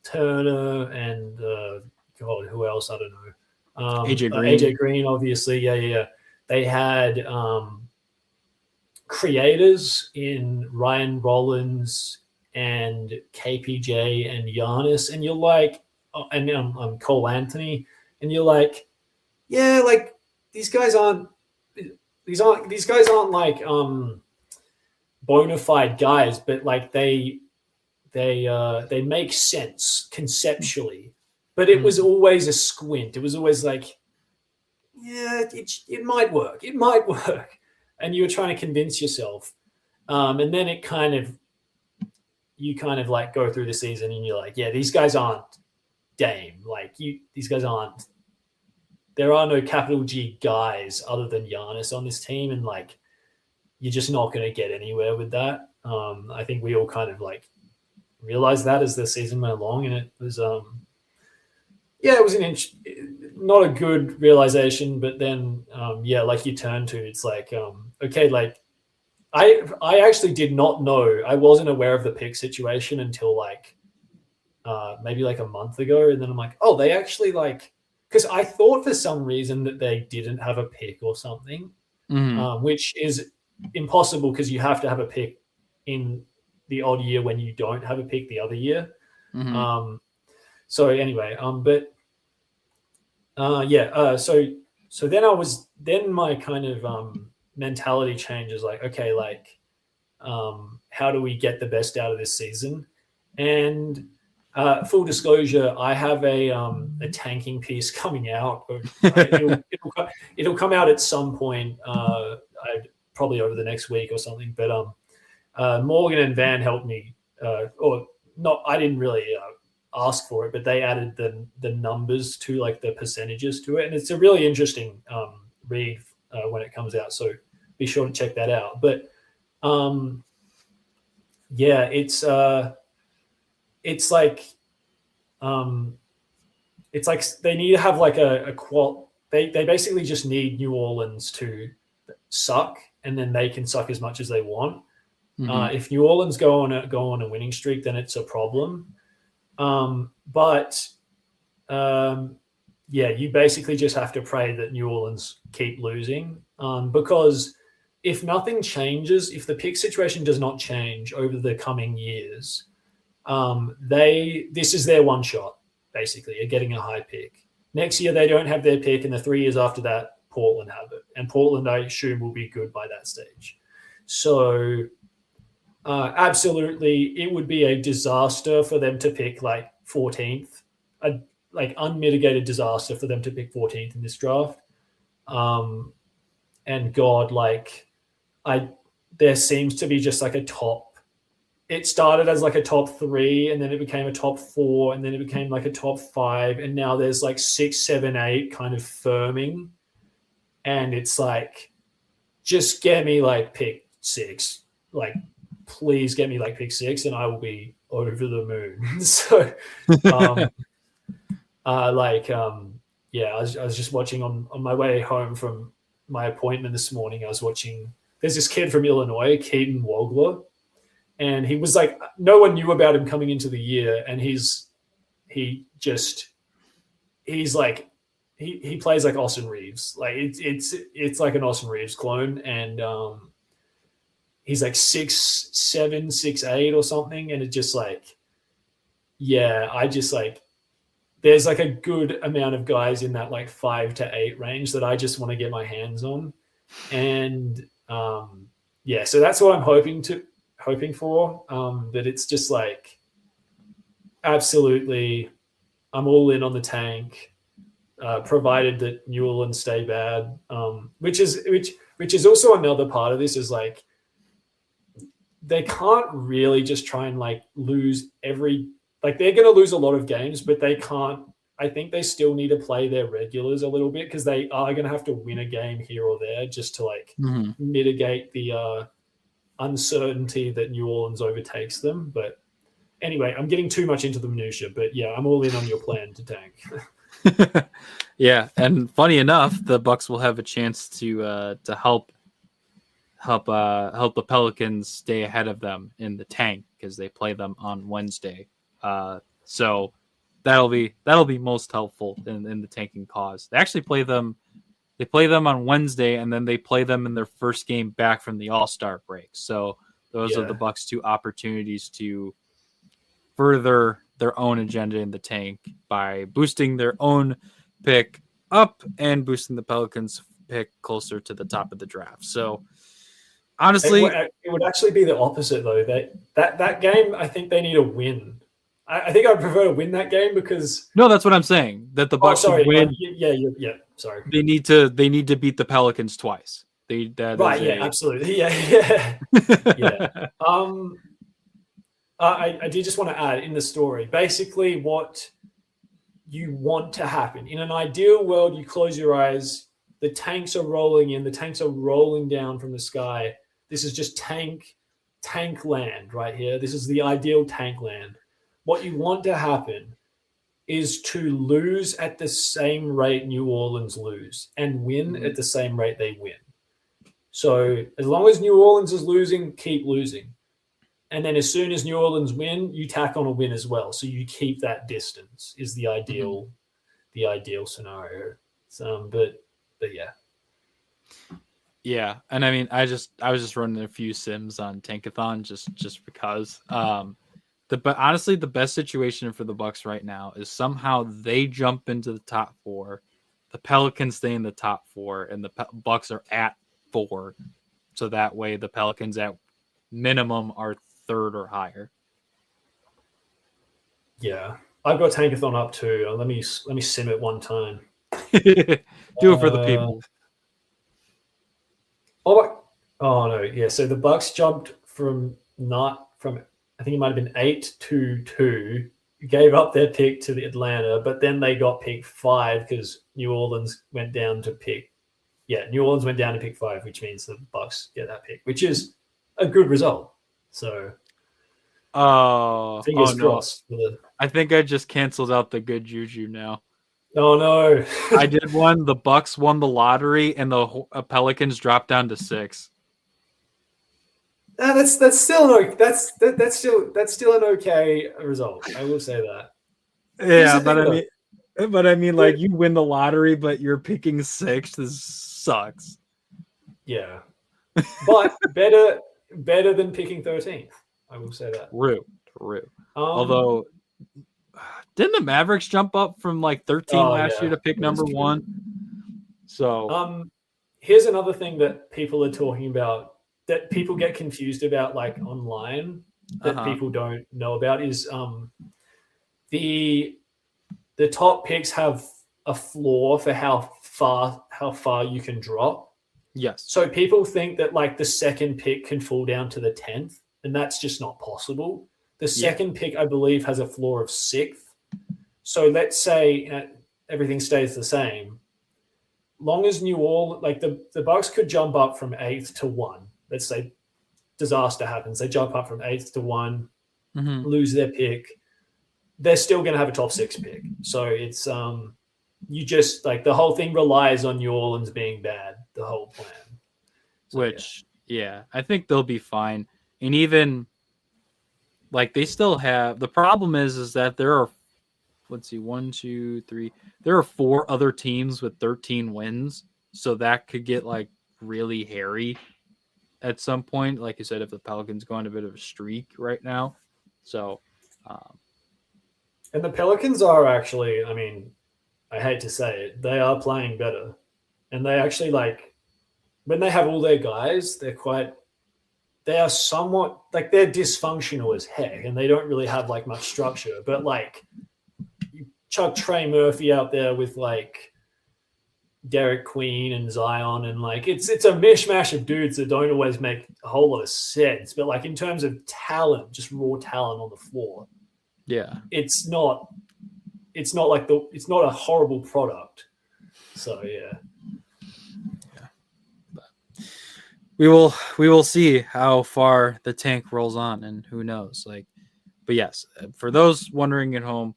Speaker 7: Turner and God, who else? I don't know.
Speaker 6: AJ Green.
Speaker 7: AJ Green, obviously. Yeah. They had creators in Ryan Rollins and KPJ and Giannis, and you're like, and Cole Anthony, and you're like, yeah, like these guys aren't like bona fide guys, but like they make sense conceptually. But it was always a squint. It was always like, yeah, it might work. It might work. And you were trying to convince yourself. And then you kind of like go through the season and you're like, yeah, these guys aren't Dame. Like these guys aren't, there are no capital G guys other than Giannis on this team. And like, you're just not going to get anywhere with that. I think we all kind of like realized that as the season went along, and it was, it was not a good realization, but then, like you turn to, it's like, okay, like I actually did not know, I wasn't aware of the pick situation until like, maybe like a month ago. And then I'm like, oh, they actually like, because I thought for some reason that they didn't have a pick or something, which is impossible because you have to have a pick in the odd year when you don't have a pick the other year. So anyway, so then my kind of mentality changes, like, okay, like, how do we get the best out of this season? And full disclosure, I have a tanking piece coming out. It'll come out at some point, probably over the next week or something. But Morgan and Van helped me, or not. I didn't really ask for it, but they added the numbers to like the percentages to it, and it's a really interesting read when it comes out. So be sure to check that out. But it's like they need to have like a qual. They basically just need New Orleans to suck, and then they can suck as much as they want. If New Orleans go on a winning streak, then it's a problem. You basically just have to pray that New Orleans keep losing, because if nothing changes, if the pick situation does not change over the coming years, this is their one shot, basically, at getting a high pick. Next year, they don't have their pick, and the 3 years after that, Portland have it. And Portland, I assume, will be good by that stage. So absolutely, it would be a disaster for them to pick like 14th, like unmitigated disaster for them to pick 14th in this draft. And God, like there seems to be just like a top. It started as like a top 3, and then it became a top 4, and then it became like a top 5, and now there's like 6, 7, 8 kind of firming, and it's like, just get me like pick 6, like please get me like pick 6, and I will be over the moon. So, I was just watching on my way home from my appointment this morning. I was watching. There's this kid from Illinois, Keaton Wogler. And he was like, no one knew about him coming into the year. And he plays like Austin Reeves. Like it's like an Austin Reeves clone. And he's like 6'7", 6'8" or something. And it just like, there's like a good amount of guys in that like 5 to 8 range that I just want to get my hands on. And so that's what I'm hoping for. But it's just like, absolutely, I'm all in on the tank, provided that New Orleans stay bad. Which is also another part of this, is like, they can't really just try and like lose they're going to lose a lot of games, but they can't. I think they still need to play their regulars a little bit, because they are going to have to win a game here or there just to like mitigate the uncertainty that New Orleans overtakes them. But Anyway, I'm getting too much into the minutia, but yeah, I'm all in on your plan to tank.
Speaker 6: Yeah, and funny enough, the Bucks will have a chance to help the Pelicans stay ahead of them in the tank because they play them on Wednesday. So that'll be most helpful in the tanking cause. They actually play them. They play them on Wednesday, and then they play them in their first game back from the All-Star break. So those are the Bucks' two opportunities to further their own agenda in the tank by boosting their own pick up and boosting the Pelicans' pick closer to the top of the draft. So honestly,
Speaker 7: it would actually be the opposite though. That game, I think they need a win. I think I'd prefer to win that game because
Speaker 6: no, that's what I'm saying. That the Bucks should win.
Speaker 7: Yeah. Sorry.
Speaker 6: They need to beat the Pelicans twice.
Speaker 7: Absolutely. Yeah. I did just want to add in the story, basically what you want to happen. In an ideal world, you close your eyes, the tanks are rolling in, the tanks are rolling down from the sky. This is just tank land right here. This is the ideal tank land. What you want to happen is to lose at the same rate New Orleans lose and win at the same rate they win. So as long as New Orleans is losing, keep losing. And then as soon as New Orleans win, you tack on a win as well. So you keep that distance is the ideal scenario. But yeah.
Speaker 6: Yeah. And I mean, I was just running a few sims on Tankathon just because. But honestly, the best situation for the Bucks right now is somehow they jump into the top 4, the Pelicans stay in the top 4, and the Bucks are at 4. So that way, the Pelicans at minimum are 3rd or higher.
Speaker 7: Yeah, I've got Tankathon up too. Let me sim it one time.
Speaker 6: Do it for the people.
Speaker 7: Oh no, yeah. So the Bucks jumped from I think it might have been 8 to 2, gave up their pick to the Atlanta, but then they got pick 5 because New Orleans went down to pick. Yeah, New Orleans went down to pick 5, which means the Bucks get that pick, which is a good result. So, fingers crossed.
Speaker 6: I think I just canceled out the good juju now.
Speaker 7: Oh no!
Speaker 6: I did one. The Bucks won the lottery, and the Pelicans dropped down to 6.
Speaker 7: That's still an okay result. I will say that.
Speaker 6: Yeah, but I mean, like you win the lottery, but you're picking 6th. This sucks.
Speaker 7: Yeah, but better than picking 13th. I will say that.
Speaker 6: True. Although, didn't the Mavericks jump up from like 13 last year to pick number 1? So,
Speaker 7: here's another thing that people are talking about. That people get confused about, like online, that people don't know about is the top picks have a floor for how far you can drop.
Speaker 6: Yes.
Speaker 7: So people think that like the second pick can fall down to the 10th, and that's just not possible. The second pick, I believe, has a floor of 6th. So let's say everything stays the same. Long as New Orleans, like the Bucks could jump up from 8th to 1. Let's say disaster happens. They jump up from 8th to 1, lose their pick. They're still going to have a top 6 pick. So it's you just like the whole thing relies on New Orleans being bad, the whole plan. So,
Speaker 6: I think they'll be fine. And even like they still have the problem is that there are 1, 2, 3. There are 4 other teams with 13 wins. So that could get like really hairy at some point, like you said, if the Pelicans go on a bit of a streak right now. So,
Speaker 7: and the Pelicans are actually, I mean, I hate to say it, they are playing better. And they actually like, when they have all their guys, they are somewhat, like they're dysfunctional as heck and they don't really have like much structure. But like, you chuck Trey Murphy out there with like, Derek Queen and Zion, and like it's a mishmash of dudes that don't always make a whole lot of sense. But like in terms of talent, just raw talent on the floor, it's not a horrible product. So
Speaker 6: but we will see how far the tank rolls on, and who knows. Like, But yes, for those wondering at home,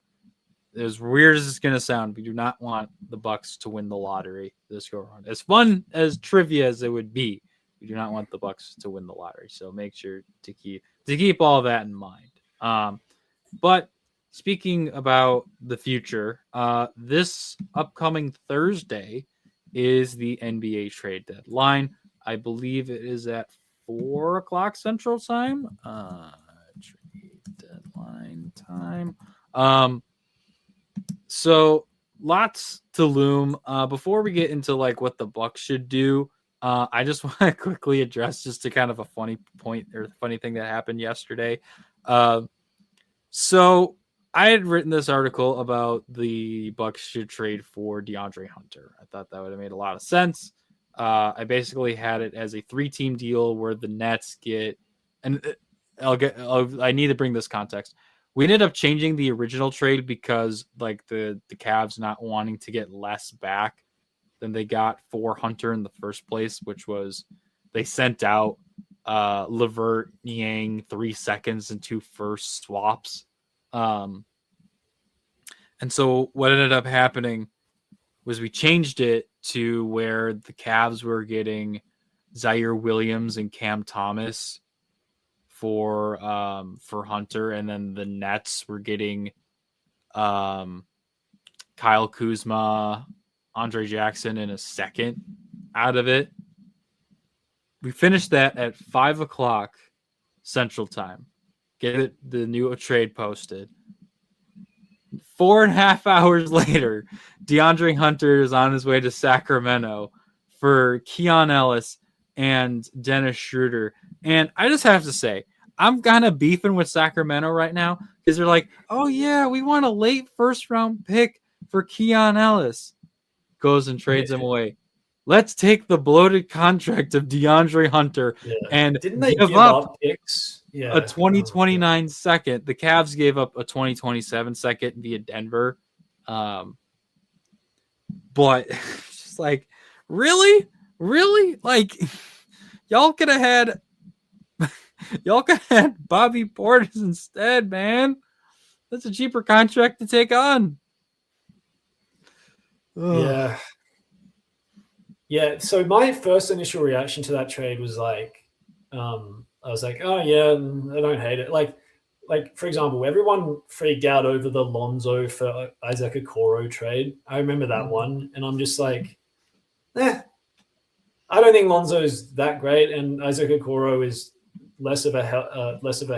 Speaker 6: as weird as it's going to sound, we do not want the Bucks to win the lottery this go around. As fun as trivia as it would be, we do not want the Bucks to win the lottery. So make sure to keep all that in mind. But speaking about the future, this upcoming Thursday is the NBA trade deadline. I believe it is at 4:00 Central Time. Trade deadline time. So lots to loom. Before we get into like what the Bucks should do, I just want to quickly address just to kind of a funny point or funny thing that happened yesterday. So I had written this article about the Bucks should trade for DeAndre Hunter. I thought that would have made a lot of sense. I basically had it as a 3-team deal where the Nets get, and I need to bring this context. We ended up changing the original trade because like the Cavs not wanting to get less back than they got for Hunter in the first place, which was they sent out Levert, Niang, 3 seconds and 2 first swaps. And so what ended up happening was we changed it to where the Cavs were getting Zaire Williams and Cam Thomas for Hunter, and then the Nets were getting Kyle Kuzma, Andre Jackson in a second out of it. We finished that at 5:00 Central Time. Get the new trade posted. 4.5 hours later, DeAndre Hunter is on his way to Sacramento for Keon Ellis and Dennis Schroeder. And I just have to say, I'm kind of beefing with Sacramento right now because they're like, oh, yeah, we want a late first-round pick for Keon Ellis. Goes and trades him away. Let's take the bloated contract of DeAndre Hunter and
Speaker 7: didn't they give up picks? Yeah.
Speaker 6: A 2029 second. The Cavs gave up a 2027 second via Denver. But just like, really? Like, y'all could have had Bobby Portis instead, man. That's a cheaper contract to take on.
Speaker 7: Ugh. Yeah. So my first initial reaction to that trade was like, I was like, oh yeah, I don't hate it. Like for example, everyone freaked out over the Lonzo for Isaac Okoro trade. I remember that one, and I'm just like, I don't think Lonzo's that great, and Isaac Okoro is less of a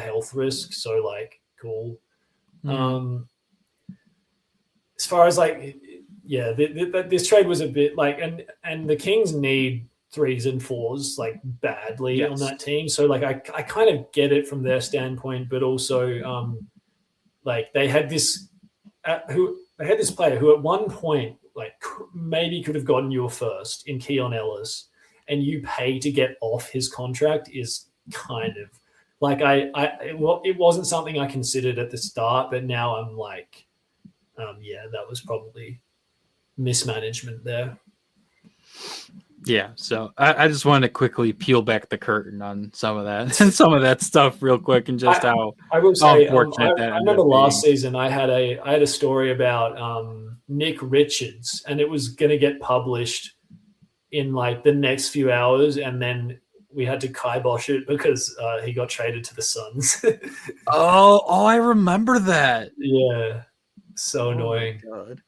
Speaker 7: health risk. So like, cool. As far as like, yeah, this trade was a bit like, and the Kings need 3s and 4s like badly on that team. So like, I kind of get it from their standpoint, but also like they had this player who at one point like maybe could have gotten you a first in Keon Ellis, and you pay to get off his contract is kind of like it wasn't something I considered at the start, but now I'm like, yeah, that was probably mismanagement there.
Speaker 6: Yeah, so I just wanted to quickly peel back the curtain on some of that and some of that stuff real quick, and just how
Speaker 7: I will say,
Speaker 6: unfortunate that
Speaker 7: I remember last season I had a story about Nick Richards, and it was going to get published in like the next few hours, and then we had to kibosh it because he got traded to the Suns.
Speaker 6: oh, I remember that.
Speaker 7: Yeah, so annoying.
Speaker 6: God.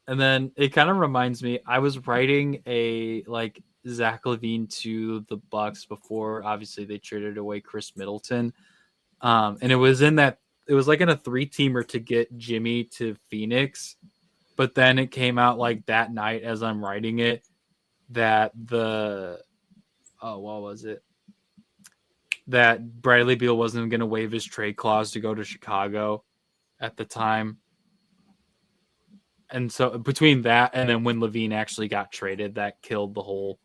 Speaker 6: And then it kind of reminds me, I was writing a like Zach LaVine to the Bucks before obviously they traded away Chris Middleton. And it was like in a 3-teamer to get Jimmy to Phoenix. But then it came out like that night as I'm writing it that what was it? That Bradley Beal wasn't going to waive his trade clause to go to Chicago at the time. And so between that and then when LaVine actually got traded, that killed the whole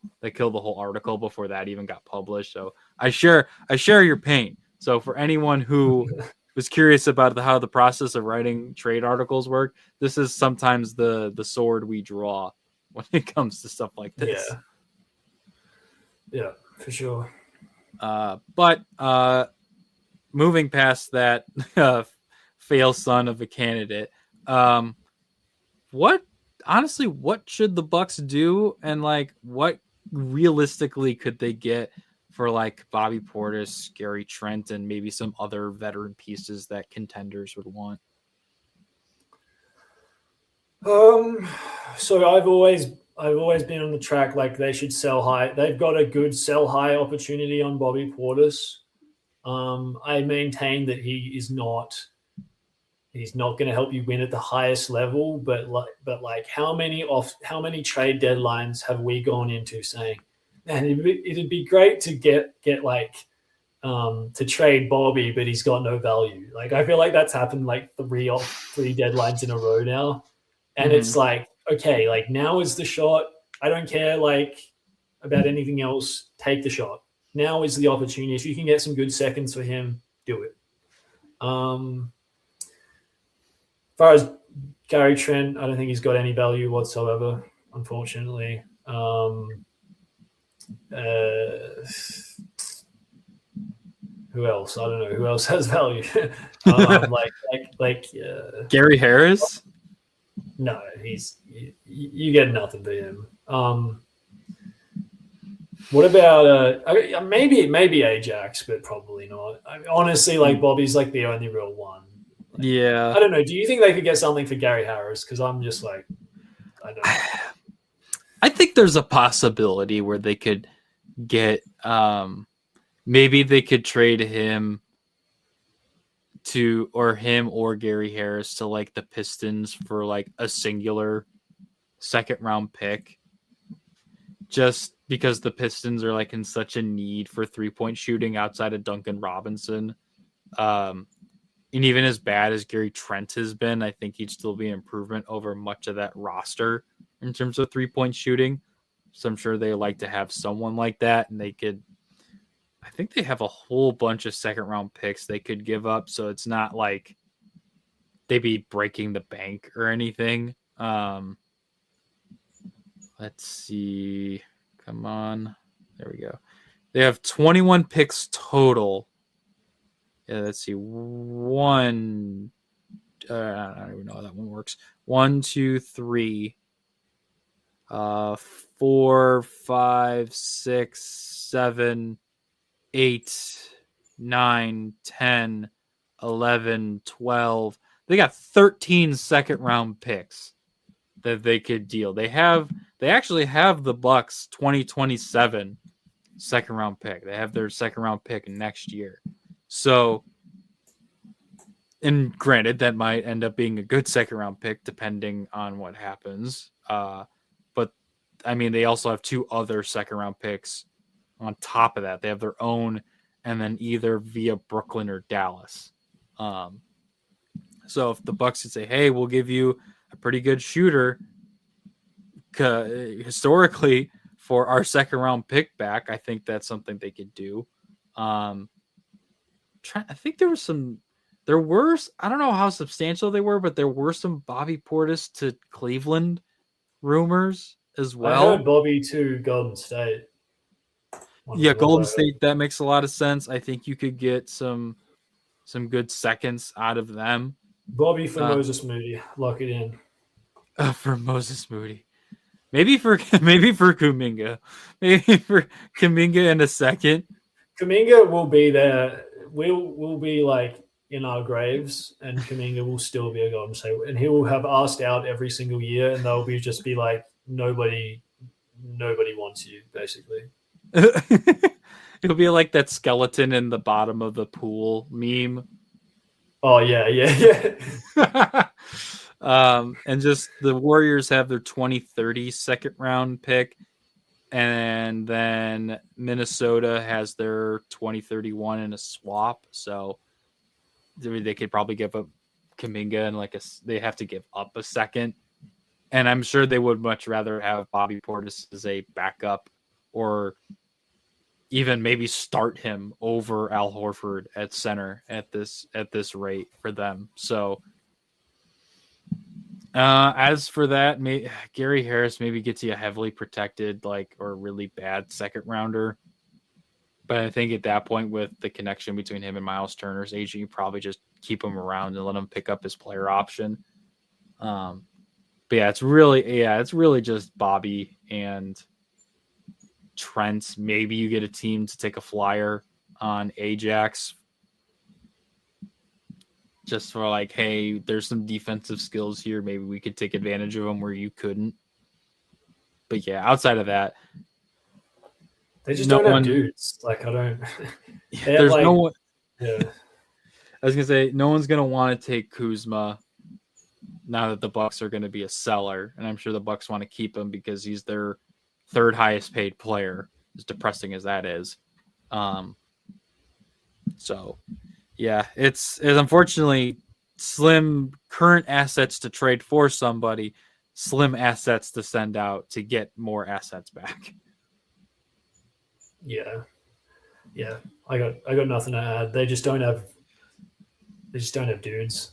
Speaker 6: article before that even got published. So I share your pain. So for anyone who was curious about how the process of writing trade articles work, this is sometimes the sword we draw when it comes to stuff like this.
Speaker 7: Yeah, for sure.
Speaker 6: But moving past that fail son of a candidate, what should the Bucks do, and like what realistically could they get for like Bobby Portis, Gary Trent, and maybe some other veteran pieces that contenders would want?
Speaker 7: So I've always been on the track like they should sell high. They've got a good sell high opportunity on Bobby Portis. I maintain that he's not going to help you win at the highest level, but how many trade deadlines have we gone into saying, man, it'd be great to get to trade Bobby, but he's got no value. Like I feel like that's happened like three deadlines in a row now. And it's like, okay, like now is the shot. I don't care like about anything else. Take the shot. Now is the opportunity. If you can get some good seconds for him, do it. As far as Gary Trent, I don't think he's got any value whatsoever, unfortunately. Who else? I don't know. Who else has value?
Speaker 6: Gary Harris?
Speaker 7: No, you get nothing for him. What about maybe Ajax, but probably not. Honestly, like Bobby's like the only real one.
Speaker 6: Yeah.
Speaker 7: I don't know. Do you think they could get something for Gary Harris? Because I'm just like, I don't know.
Speaker 6: I think there's a possibility where they could get maybe they could trade him or Gary Harris to like the Pistons for like a singular second round pick, just because the Pistons are like in such a need for 3-point shooting outside of Duncan Robinson. And even as bad as Gary Trent has been, I think he'd still be an improvement over much of that roster in terms of 3-point shooting. So I'm sure they like to have someone like that, and I think they have a whole bunch of second round picks they could give up. So it's not like they'd be breaking the bank or anything. Let's see. Come on. There we go. They have 21 picks total. Yeah, let's see. I don't even know how that one works. 1, 2, 3, 4, 5, 6, 7, 8, 9, 10, 11, 12. They got 13 second round picks that they could deal. They actually have the Bucks 2027 second round pick. They have their second round pick next year. So, and granted, that might end up being a good second round pick depending on what happens. But I mean, they also have 2 other second round picks on top of that. They have their own, and then either via Brooklyn or Dallas. So if the Bucks could say, "Hey, we'll give you a pretty good shooter historically for our second round pick back," I think that's something they could do. I think I don't know how substantial they were, but there were some Bobby Portis to Cleveland rumors as well.
Speaker 7: I heard Bobby to Golden State.
Speaker 6: Yeah, Golden State, that makes a lot of sense. I think you could get some good seconds out of them.
Speaker 7: Bobby for Moses Moody. Lock it in.
Speaker 6: For Moses Moody. Maybe for Kuminga. Maybe for Kuminga in a second.
Speaker 7: Kuminga will be there. We'll be like in our graves, and Kuminga will still be a Golden State, and he will have asked out every single year, and they'll be just be like, nobody wants you, basically.
Speaker 6: It'll be like that skeleton in the bottom of the pool meme.
Speaker 7: Oh yeah.
Speaker 6: And just the Warriors have their 2030 second round pick, and then Minnesota has their 2031 in a swap. So they could probably give up Kuminga, and they have to give up a second. And I'm sure they would much rather have Bobby Portis as a backup, or even maybe start him over Al Horford at center at this rate for them. So as for that, Gary Harris maybe gets you a heavily protected or really bad second rounder. But I think at that point, with the connection between him and Miles Turner's agent, you probably just keep him around and let him pick up his player option. But yeah, it's really just Bobby and Trent. Maybe you get a team to take a flyer on Ajax, just for like, hey, there's some defensive skills here. Maybe we could take advantage of them where you couldn't. But yeah, outside of that,
Speaker 7: they just don't have dudes. Like, I don't.
Speaker 6: There's
Speaker 7: like,
Speaker 6: no one.
Speaker 7: Yeah.
Speaker 6: I was gonna say no one's gonna want to take Kuzma now that the Bucks are gonna be a seller, and I'm sure the Bucks want to keep him because he's their third highest paid player, as depressing as that is. So yeah, it's unfortunately slim current assets to trade for somebody, slim assets to send out to get more assets back.
Speaker 7: Yeah. I got nothing to add. They just don't have dudes.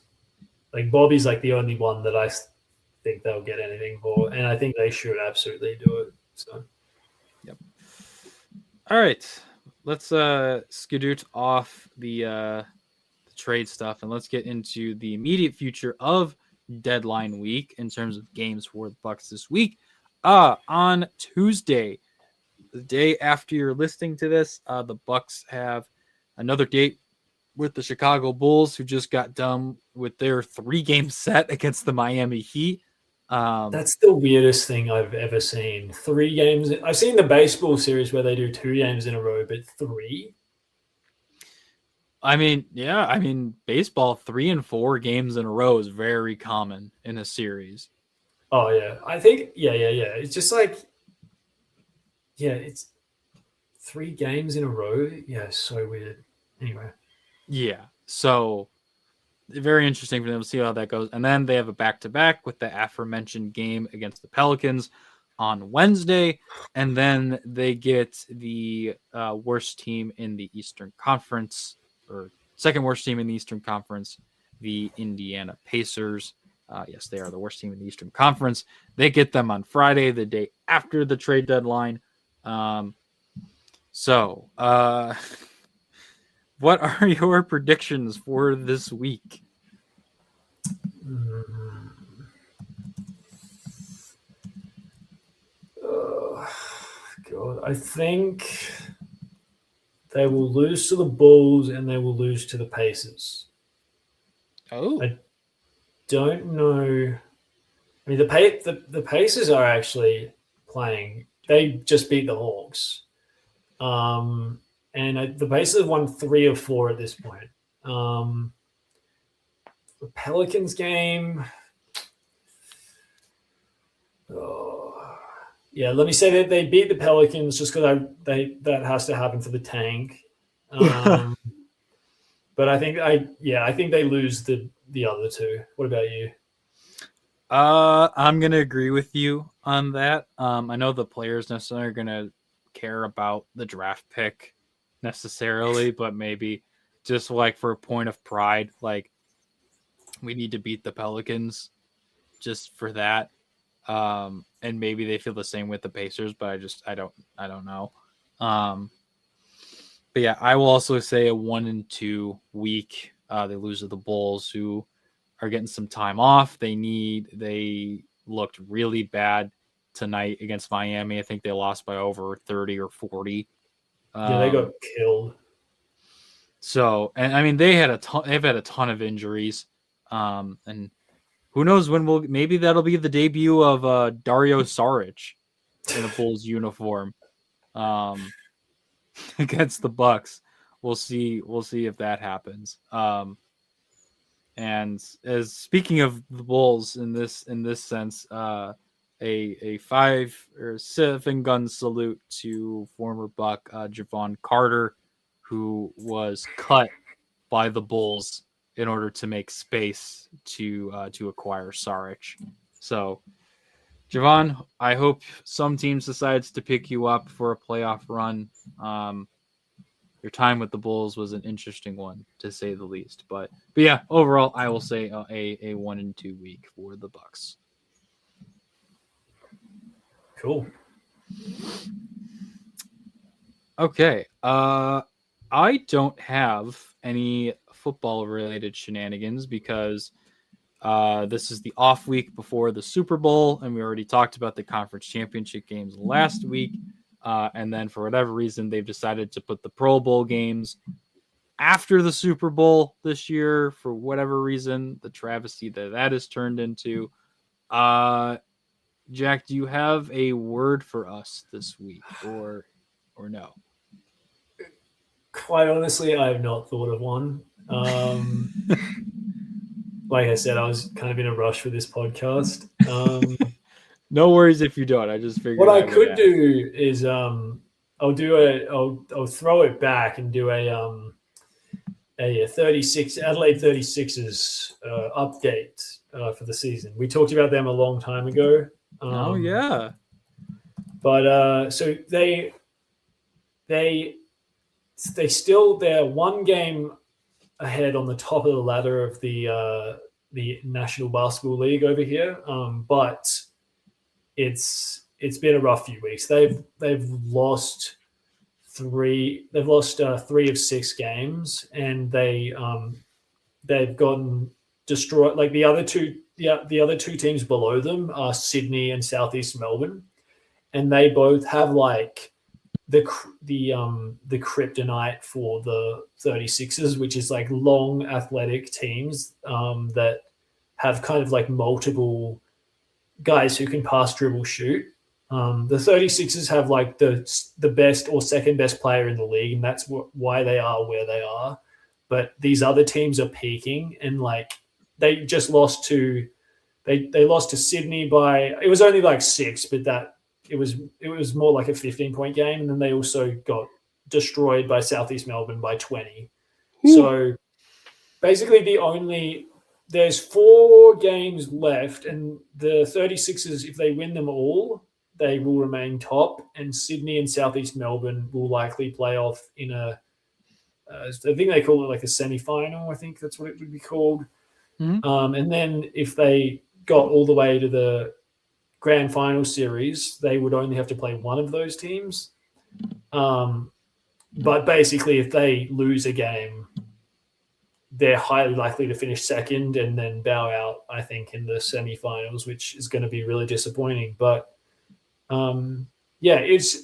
Speaker 7: Like Bobby's like the only one that I think they'll get anything for, and I think they should absolutely do it. So,
Speaker 6: yep. All right, let's skedoot off the trade stuff and let's get into the immediate future of deadline week in terms of games for the Bucks this week. On Tuesday, the day after you're listening to this, the Bucks have another date with the Chicago Bulls, who just got done with their 3-game set against the Miami Heat.
Speaker 7: That's the weirdest thing I've ever seen. 3 games. I've seen the baseball series where they do 2 games in a row, but 3?
Speaker 6: I mean, baseball 3 and 4 games in a row is very common in a series.
Speaker 7: Oh yeah, I think yeah. It's just like, it's 3 games in a row. Yeah, so weird. Anyway.
Speaker 6: Yeah, so very interesting for them to see how that goes. And then they have a back-to-back with the aforementioned game against the Pelicans on Wednesday, and then they get the worst team in the Eastern Conference, or second worst team in the Eastern Conference, the Indiana Pacers. Yes, they are the worst team in the Eastern Conference. They get them on Friday, the day after the trade deadline. What are your predictions for this week?
Speaker 7: Oh, God. I think they will lose to the Bulls and they will lose to the Pacers.
Speaker 6: Oh.
Speaker 7: I don't know. I mean, the Pacers are actually playing. They just beat the Hawks. And the Pacers have won 3 of 4 at this point. The Pelicans game. Let me say that they beat the Pelicans just because that has to happen for the tank. But I think they lose the other 2. What about you?
Speaker 6: I'm gonna agree with you on that. I know the players necessarily are gonna care about the draft pick necessarily, but maybe just like for a point of pride, like we need to beat the Pelicans just for that. And maybe they feel the same with the Pacers, but I don't know. But yeah, I will also say a 1-2 week. They lose to the Bulls, who are getting some time off. They looked really bad tonight against Miami. I think they lost by over 30 or 40.
Speaker 7: They got killed.
Speaker 6: So, and I mean, they've had a ton of injuries. And who knows when maybe that'll be the debut of Dario Saric in a Bulls uniform against the Bucks. We'll see if that happens. And as speaking of the Bulls in this sense, a 5 or 7 gun salute to former Buck Javon Carter, who was cut by the Bulls in order to make space to acquire Saric. So, Javon, I hope some teams decides to pick you up for a playoff run. Your time with the Bulls was an interesting one, to say the least. But yeah, overall, I will say a 1-2 week for the Bucks.
Speaker 7: Cool.
Speaker 6: Okay. I don't have any football related shenanigans because this is the off week before the Super Bowl, and we already talked about the conference championship games last week. And then for whatever reason, they've decided to put the Pro Bowl games after the Super Bowl this year. For whatever reason, the travesty that has turned into. Jack, do you have a word for us this week, or no?
Speaker 7: Quite honestly, I have not thought of one. Like I said, I was kind of in a rush for this podcast.
Speaker 6: No worries if you don't. I just figured
Speaker 7: What I
Speaker 6: would
Speaker 7: could
Speaker 6: ask.
Speaker 7: do is I'll throw it back and do a 36 Adelaide 36ers update for the season. We talked about them a long time ago.
Speaker 6: Oh yeah,
Speaker 7: but so they're one game ahead on the top of the ladder of the National Basketball League over here. But it's been a rough few weeks. They've lost three. They've lost 3 of 6 games, and they've gotten destroyed. Like the other two teams below them are Sydney and Southeast Melbourne, and they both have like the kryptonite for the 36ers, which is like long athletic teams that have kind of like multiple guys who can pass, dribble, shoot. The 36ers have like the best or second best player in the league, and that's why they are where they are. But these other teams are peaking, and like they just lost to they lost to Sydney by, it was only like 6, but that it was more like a 15-point game, and then they also got destroyed by Southeast Melbourne by 20. So basically there's 4 games left, and the 36ers, if they win them all, they will remain top, and Sydney and Southeast Melbourne will likely play off in I think they call it like a semi-final. I think that's what it would be called.
Speaker 6: Mm-hmm.
Speaker 7: And then if they got all the way to the grand final series, they would only have to play one of those teams. But basically, if they lose a game, they're highly likely to finish second and then bow out, I think, in the semi-finals, which is going to be really disappointing. But it's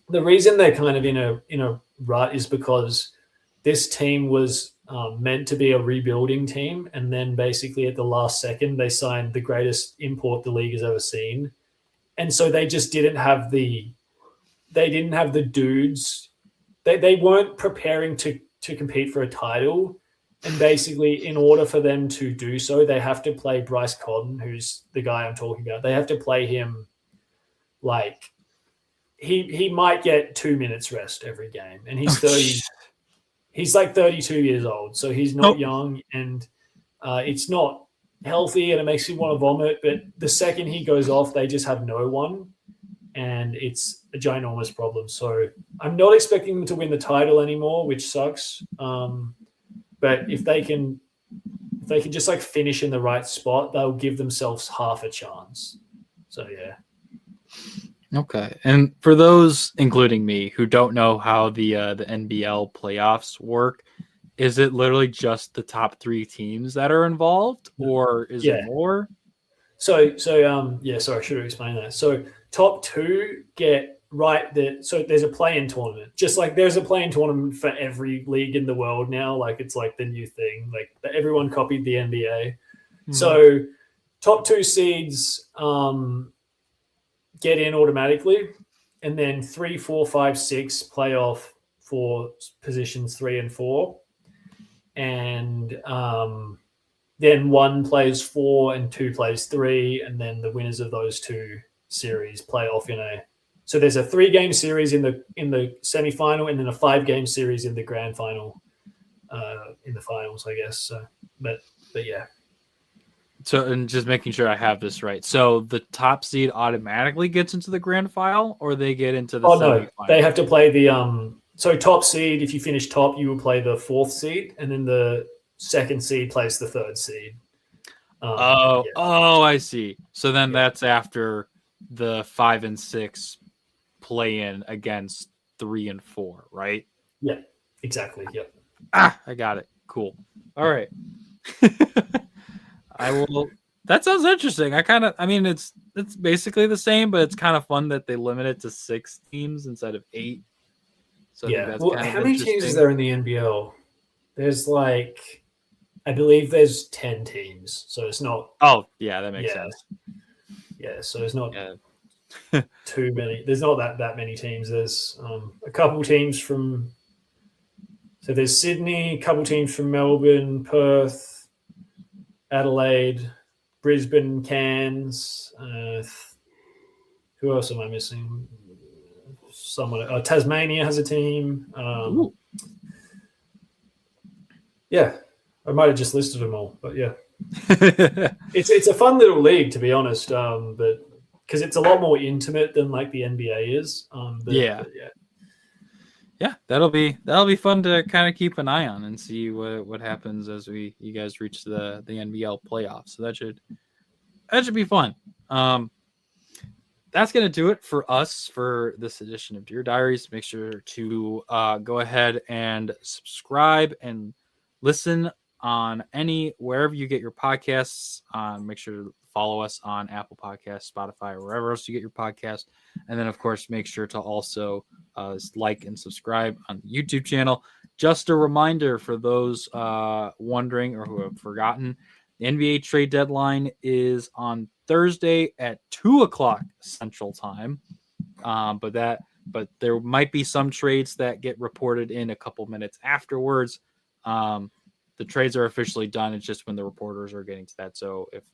Speaker 7: the reason they're kind of in a rut is because this team was meant to be a rebuilding team, and then basically at the last second they signed the greatest import the league has ever seen, and so they just didn't have the dudes. They weren't preparing to compete for a title. And basically, in order for them to do so, they have to play Bryce Cotton, who's the guy I'm talking about. They have to play him like he might get 2 minutes rest every game, and he's 30. He's like 32 years old, so he's not young, and it's not healthy, and it makes you want to vomit. But the second he goes off, they just have no one, and it's a ginormous problem. So I'm not expecting them to win the title anymore, which sucks. But if they can just like finish in the right spot, they'll give themselves half a chance. So yeah.
Speaker 6: Okay. And for those, including me, who don't know how the NBL playoffs work, is it literally just the top 3 teams that are involved, or is it more?
Speaker 7: So sorry, I should have explained that. So top 2 get so there's a play-in tournament, just like there's a play-in tournament for every league in the world now. Like it's like the new thing. Like everyone copied the NBA. Mm-hmm. So top 2 seeds get in automatically, and then 3, 4, 5, 6 play off for positions 3 and 4, and then 1 plays 4 and 2 plays 3, and then the winners of those 2 series play off so there's a 3-game series in the semi-final, and then a 5-game series in the grand final, in the finals, I guess. So, but yeah.
Speaker 6: So, and just making sure I have this right. So the top seed automatically gets into the grand final, or they get into the semi-final?
Speaker 7: No, they have to play the so top seed. If you finish top, you will play the 4th seed, and then the 2nd seed plays the 3rd seed.
Speaker 6: I see. So then that's after the 5 and 6 play in against 3 and 4, right?
Speaker 7: Yeah, exactly. Yep.
Speaker 6: I got it. Cool. All right. I will. That sounds interesting. I mean, it's basically the same, but it's kind of fun that they limit it to 6 teams instead of 8. So I think
Speaker 7: Yeah.
Speaker 6: that's
Speaker 7: Well,
Speaker 6: kind of
Speaker 7: how many teams is
Speaker 6: interesting.
Speaker 7: there in the NBL? There's like, I believe there's 10 teams. So it's not.
Speaker 6: Oh, yeah, that makes
Speaker 7: Yeah.
Speaker 6: sense.
Speaker 7: Yeah. So it's not
Speaker 6: Yeah.
Speaker 7: too many. There's not that many teams. There's a couple teams from. So there's Sydney, a couple teams from Melbourne, Perth, Adelaide, Brisbane, Cairns. Who else am I missing? Someone. Tasmania has a team.
Speaker 6: Ooh.
Speaker 7: Yeah, I might have just listed them all, but yeah, it's a fun little league, to be honest. But because it's a lot more intimate than like the NBA is.
Speaker 6: Yeah.
Speaker 7: But yeah.
Speaker 6: Yeah, that'll be fun to kind of keep an eye on and see what happens as you guys reach the NBL playoffs. So that should be fun. That's gonna do it for us for this edition of Dear Diaries. Make sure to go ahead and subscribe and listen on wherever you get your podcasts. Make sure to follow us on Apple Podcasts, Spotify, or wherever else you get your podcast. And then, of course, make sure to also like and subscribe on the YouTube channel. Just a reminder for those wondering or who have forgotten, the NBA trade deadline is on Thursday at 2:00 Central Time. But there might be some trades that get reported in a couple minutes afterwards. The trades are officially done. It's just when the reporters are getting to that. So if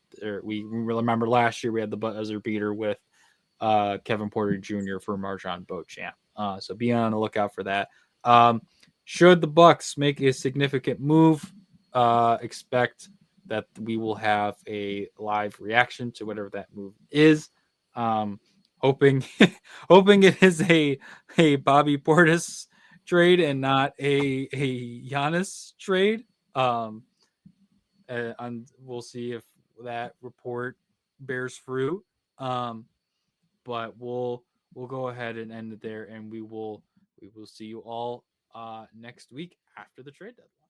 Speaker 6: we remember last year, we had the buzzer beater with Kevin Porter Jr. for Marjon Beauchamp. So be on the lookout for that. Should the Bucks make a significant move, expect that we will have a live reaction to whatever that move is. Hoping it is a Bobby Portis trade and not a Giannis trade. And we'll see if that report bears fruit. But we'll go ahead and end it there, and we will see you all next week after the trade deadline.